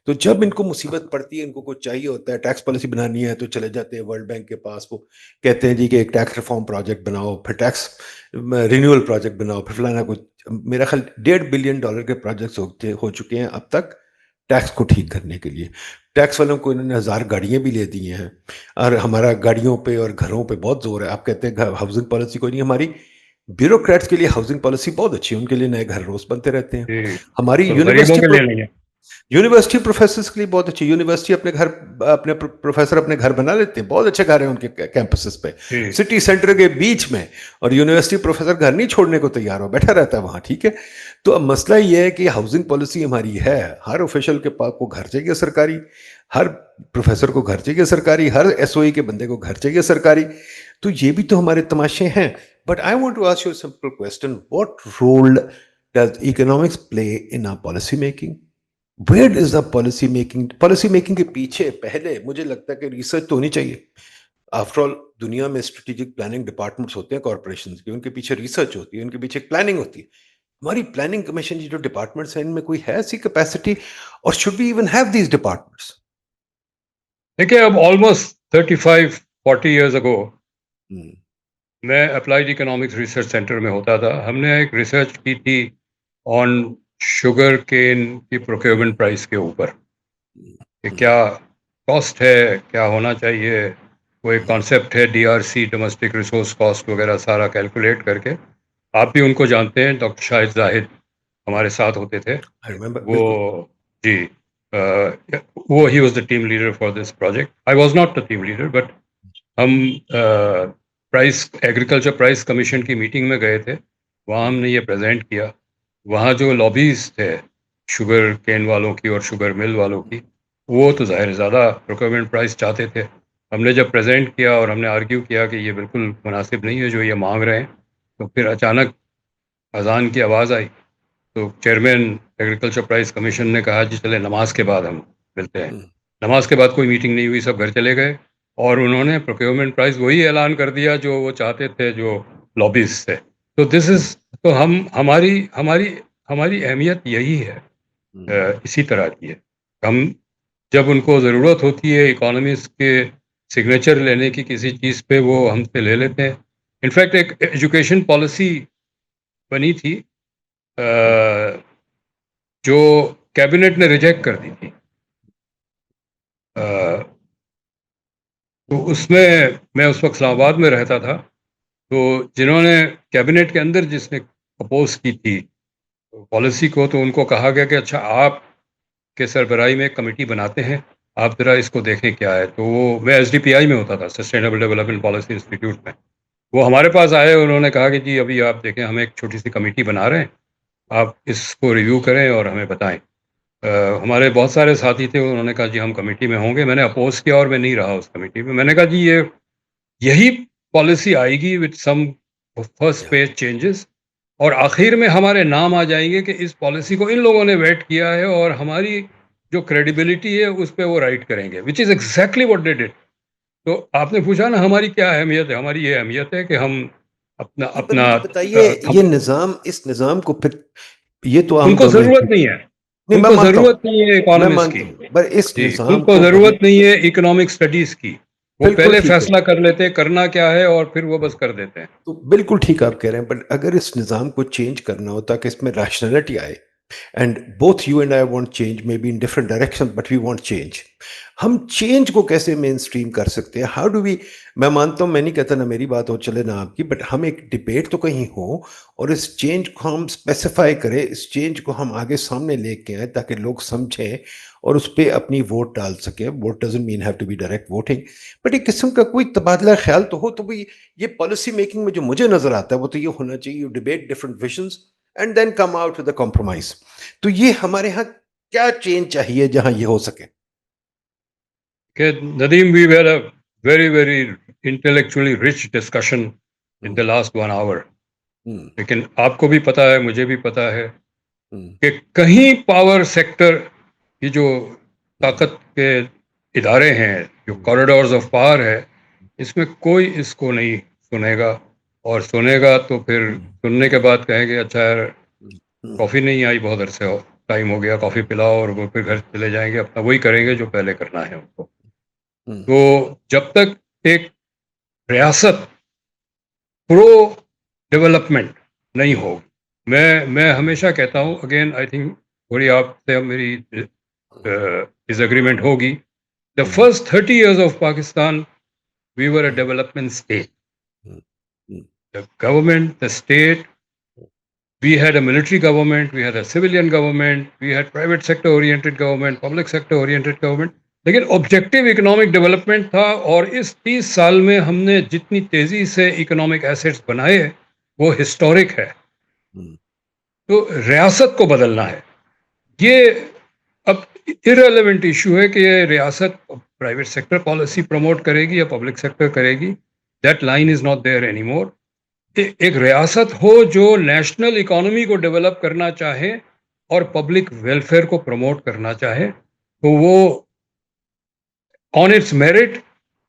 تو جب ان کو مصیبت پڑتی ہے, ان کو کچھ چاہیے ہوتا ہے, ٹیکس پالیسی بنانی ہے, تو چلے جاتے ہیں ورلڈ بینک کے پاس. وہ کہتے ہیں جی کہ ایک ٹیکس ریفارم پروجیکٹ بناؤ, پھر ٹیکس رینیول پروجیکٹ بناؤ, پھر فلانا کچھ. میرا خیال $1.5 بلین کے پروجیکٹس ہو چکے ہیں اب تک ٹیکس کو ٹھیک کرنے کے لیے. ٹیکس والوں کو انہوں نے 1000 گاڑیاں بھی لے دی ہیں, اور ہمارا گاڑیوں پہ اور گھروں پہ بہت زور ہے. آپ کہتے ہیں ہاؤسنگ پالیسی کوئی نہیں. ہماری بیوروکریٹس کے لیے ہاؤسنگ پالیسی بہت اچھی ہے, ان کے لیے نئے گھر روز بنتے رہتے ہیں. ہماری یونیورسٹی پروفیسرز کے لیے بہت اچھی. یونیورسٹی اپنے پروفیسر اپنے گھر بنا لیتے ہیں, بہت اچھے گھر ہیں ان کے کیمپسز پہ, سٹی سینٹر کے بیچ میں, اور یونیورسٹی پروفیسر گھر نہیں چھوڑنے کو تیار ہو, بیٹھا رہتا ہے وہاں, ٹھیک ہے. تو اب مسئلہ یہ ہے کہ ہاؤسنگ پالیسی ہماری ہے, ہر آفیشل کے پاس کو گھر چاہیے سرکاری, ہر پروفیسر کو گھر چاہیے سرکاری, ہر ایس او ای کے بندے کو گھر چاہیے سرکاری. تو یہ بھی تو ہمارے تماشے ہیں. But I want to ask you a simple question, what role does economics play in our policy making? Where is the policy making? Policy making کے پیچھے پہلے مجھے لگتا ہے کہ ریسرچ تو ہونی چاہیے. آفٹر آل دنیا میں اسٹریٹجک پلاننگ ڈپارٹمنٹس ہوتے ہیں کارپوریشنز کے, ان کے پیچھے ریسرچ ہوتی ہے, ان کے پیچھے ایک پلاننگ ہوتی ہے. ہماری پلاننگ کمیشن کی جو ڈپارٹمنٹس ہیں ان میں کوئی ہے ایسی کیپیسٹی, اور should we even have these departments? دیکھیے, اب آلموسٹ 35-40 ایئرز اگو میں اپلائیڈ اکنامکس ریسرچ سینٹر میں ہوتا تھا. ہم نے ایک ریسرچ کی تھی آن شوگر کین کی پروکیورمنٹ پرائس کے اوپر, کہ کیا کاسٹ ہے, کیا ہونا چاہیے. وہ ایک کانسیپٹ ہے D R C, domestic resource cost وغیرہ, سارا کیلکولیٹ کر کے آپ بھی ان کو جانتے ہیں, ڈاکٹر شاہد زاہد ہمارے ساتھ ہوتے تھے I remember, وہ. بالکل. جی, وہ he was the team leader for this project. I was not the team leader, but ہم پرائز ایگریکلچر پرائز کمیشن کی میٹنگ میں گئے تھے, وہاں ہم نے یہ پریزنٹ کیا. وہاں جو لابیز تھے شوگر کین والوں کی اور شوگر مل والوں کی, وہ تو ظاہر زیادہ پروکیورمنٹ پرائز چاہتے تھے. ہم نے جب پریزنٹ کیا اور ہم نے آرگیو کیا کہ یہ بالکل مناسب نہیں ہے جو یہ مانگ رہے ہیں, تو پھر اچانک اذان کی آواز آئی, تو چیئرمین ایگریکلچر پرائز کمیشن نے کہا جی چلے نماز کے بعد ہم ملتے ہیں. نماز کے بعد کوئی میٹنگ نہیں ہوئی, سب گھر چلے گئے, اور انہوں نے پروکیورمنٹ پرائز وہی اعلان کر دیا جو وہ چاہتے تھے, جو لابیز تھے. تو دس از, تو ہماری اہمیت یہی ہے, اسی طرح کی ہے. ہم جب ان کو ضرورت ہوتی ہے اکانومسٹ کے سگنیچر لینے کی کسی چیز پہ, وہ ہم سے لے لیتے ہیں. انفیکٹ ایک ایجوکیشن پالیسی بنی تھی جو کیبنٹ نے ریجیکٹ کر دی تھی, تو اس میں اس وقت اسلام آباد میں رہتا تھا. تو جنہوں نے کیبنٹ کے اندر جس نے اپوز کی تھی پالیسی کو, تو ان کو کہا گیا کہ اچھا آپ کے سربراہی میں ایک کمیٹی بناتے ہیں, آپ ذرا اس کو دیکھیں کیا ہے. تو وہ, میں ایس ڈی پی آئی میں ہوتا تھا, سسٹینیبل ڈیولپمنٹ پالیسی انسٹیٹیوٹ میں. وہ ہمارے پاس آئے, انہوں نے کہا کہ جی ابھی آپ دیکھیں ہم ایک چھوٹی سی کمیٹی بنا رہے ہیں, آپ اس کو ریویو کریں اور ہمیں بتائیں. ہمارے بہت سارے ساتھی تھے, انہوں نے کہا جی ہم کمیٹی میں ہوں گے. میں نے اپوز کیا اور میں نہیں رہا اس کمیٹی میں. میں نے کہا جی یہی پالیسی آئے گی with some first page changes, اور آخر میں ہمارے نام آ جائیں گے کہ اس پالیسی کو ان لوگوں نے ویٹ کیا ہے, اور ہماری جو کریڈیبلٹی ہے اس پہ وہ رائٹ کریں گے, وچ از ایگزیکٹلی واٹ دے ڈڈ. تو آپ نے پوچھا نا ہماری کیا اہمیت ہے, ہماری یہ اہمیت ہے کہ ہم اپنا پر اپنا مجھے بتائیے, یہ نظام, اس نظام کو پھر, یہ تو ان عام کو طور میں, ضرورت نہیں ہے, نہیں ان میں کو مانتا ہوں, ضرورت نہیں ہے میں اکانومکس کی. مانتا ہوں, پر اس جی, ان نظام کو کو کبھی, ضرورت نہیں ہے اکنامک اسٹڈیز کی. وہ بالکل پہلے ٹھیک ہے, فیصلہ کر لیتے کرنا کیا ہے, اور پھر وہ بس کر دیتے ہیں. تو بالکل ٹھیک آپ کہہ رہے ہیں, بٹ اگر اس نظام کو چینج کرنا ہو تاکہ اس میں ریشنلٹی آئے, and both you and I want change, maybe in different direction, but we want change. ہم چینج کو کیسے مین اسٹریم کر سکتے ہیں؟ ہاؤ ڈو وی, میں مانتا ہوں, میں نہیں کہتا نہ میری بات ہو چلے نہ آپ کی, بٹ ہم ایک ڈبیٹ تو کہیں ہو, اور اس چینج کو ہم اسپیسیفائی کریں, اس چینج کو ہم آگے سامنے لے کے آئیں تاکہ لوگ سمجھیں اور اس پہ اپنی ووٹ ڈال سکیں. Vote doesn't mean have to be direct voting, but ایک قسم کا کوئی تبادلہ خیال تو ہو. تو بھی یہ پالیسی میکنگ میں جو مجھے نظر آتا ہے وہ تو یہ ہونا چاہیے, you debate different visions and then come out with a compromise. تو یہ ہمارے ہاں کیا چینج چاہیے جہاں یہ ہو سکے؟ کہ Nadeem, we had a very very intellectually rich discussion in the last 1 hour. لیکن آپ کو بھی پتا ہے, مجھے بھی پتا ہے کہ کہیں پاور سیکٹر کی جو طاقت کے ادارے ہیں, جو کوریڈورز آف پاور ہے, اس میں کوئی اس کو نہیں سنے گا, اور سنے گا تو پھر سننے کے بعد کہیں گے اچھا یار کافی نہیں آئی, بہت عرصے ہو ٹائم ہو گیا, کافی پلاؤ, اور وہ پھر گھر چلے جائیں گے, اپنا وہی کریں گے جو پہلے کرنا ہے ان کو. تو جب تک ایک ریاست پرو ڈیولپمنٹ نہیں ہو, میں ہمیشہ کہتا ہوں, اگین آئی تھنک تھوڑی آپ سے میری ڈس ایگریمنٹ ہوگی, the first 30 years of Pakistan we were a development state. The government, the state, we had a military government, we had a civilian government, we had private sector oriented government, public sector oriented government. لیکن objective economic development تھا, اور اس 30 سال میں ہم نے جتنی تیزی سے اکنامک ایسیٹس بنائے وہ ہسٹورک ہے. تو ریاست کو بدلنا ہے. یہ اب ارریلیونٹ ایشو ہے کہ یہ ریاست پرائیویٹ سیکٹر پالیسی پروموٹ کرے گی یا پبلک سیکٹر کرے گی. That line is not there any more. ایک ریاست ہو جو نیشنل اکانومی کو ڈیولپ کرنا چاہے اور پبلک ویلفیئر کو پروموٹ کرنا چاہے, تو وہ آن اٹس میرٹ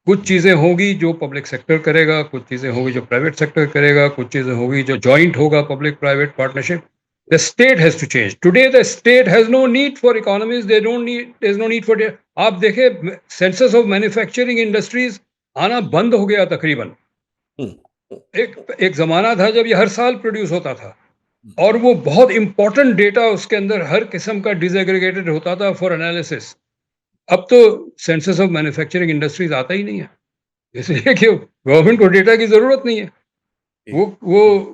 کچھ چیزیں ہوگی جو پبلک سیکٹر کرے گا, کچھ چیزیں ہوگی جو پرائیویٹ سیکٹر کرے گا, کچھ چیزیں ہوگی جو جوائنٹ ہوگا public private partnership. The state has to change. Today the state has no need for economies. There's no need for. آپ دیکھیں سینسس آف مینوفیکچرنگ انڈسٹریز آنا بند ہو گیا تقریباً. ایک زمانہ تھا جب یہ ہر سال پروڈیوس ہوتا تھا, اور وہ بہت امپورٹنٹ ڈیٹا اس کے اندر ہر قسم کا ڈیز ایگریگیٹڈ ہوتا تھا فار انالیسس. اب تو سینسس آف مینوفیکچرنگ انڈسٹریز آتا ہی نہیں ہے, اس لیے کہ گورنمنٹ کو ڈیٹا کی ضرورت نہیں ہے. وہ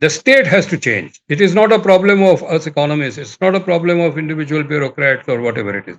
the state has to change. It is not a problem of us economists. It's not a problem of individual bureaucrats or whatever it is.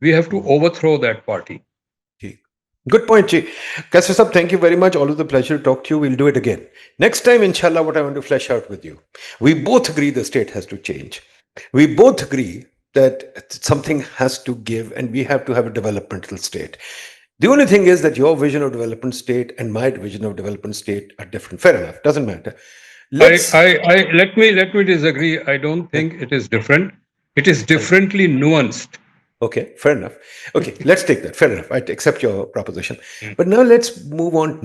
we have to overthrow that party. Good point, Ji. Kaisar Sahab, thank you very much. Always a pleasure to talk to you. We'll do it again. Next time, inshallah, what I want to flesh out with you. We both agree the state has to change. We both agree that something has to give and we have to have a developmental state. The only thing is that your vision of development state and my vision of development state are different. Fair enough. Doesn't matter. Let me disagree. I don't think it is different. It is differently nuanced. Okay, fair enough. Okay, let's take that. Fair enough. I accept your proposition. But now let's move on.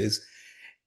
is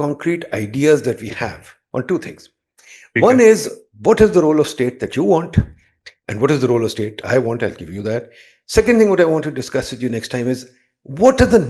concrete ideas that we have on two things. One is what is the role of state that you want and what is the role of state I want. I'll give you that. Second thing what I want to discuss with you next time is what are the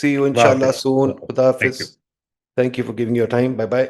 See you inshallah soon. Khuda Hafiz. Thank you for giving your time. Bye bye.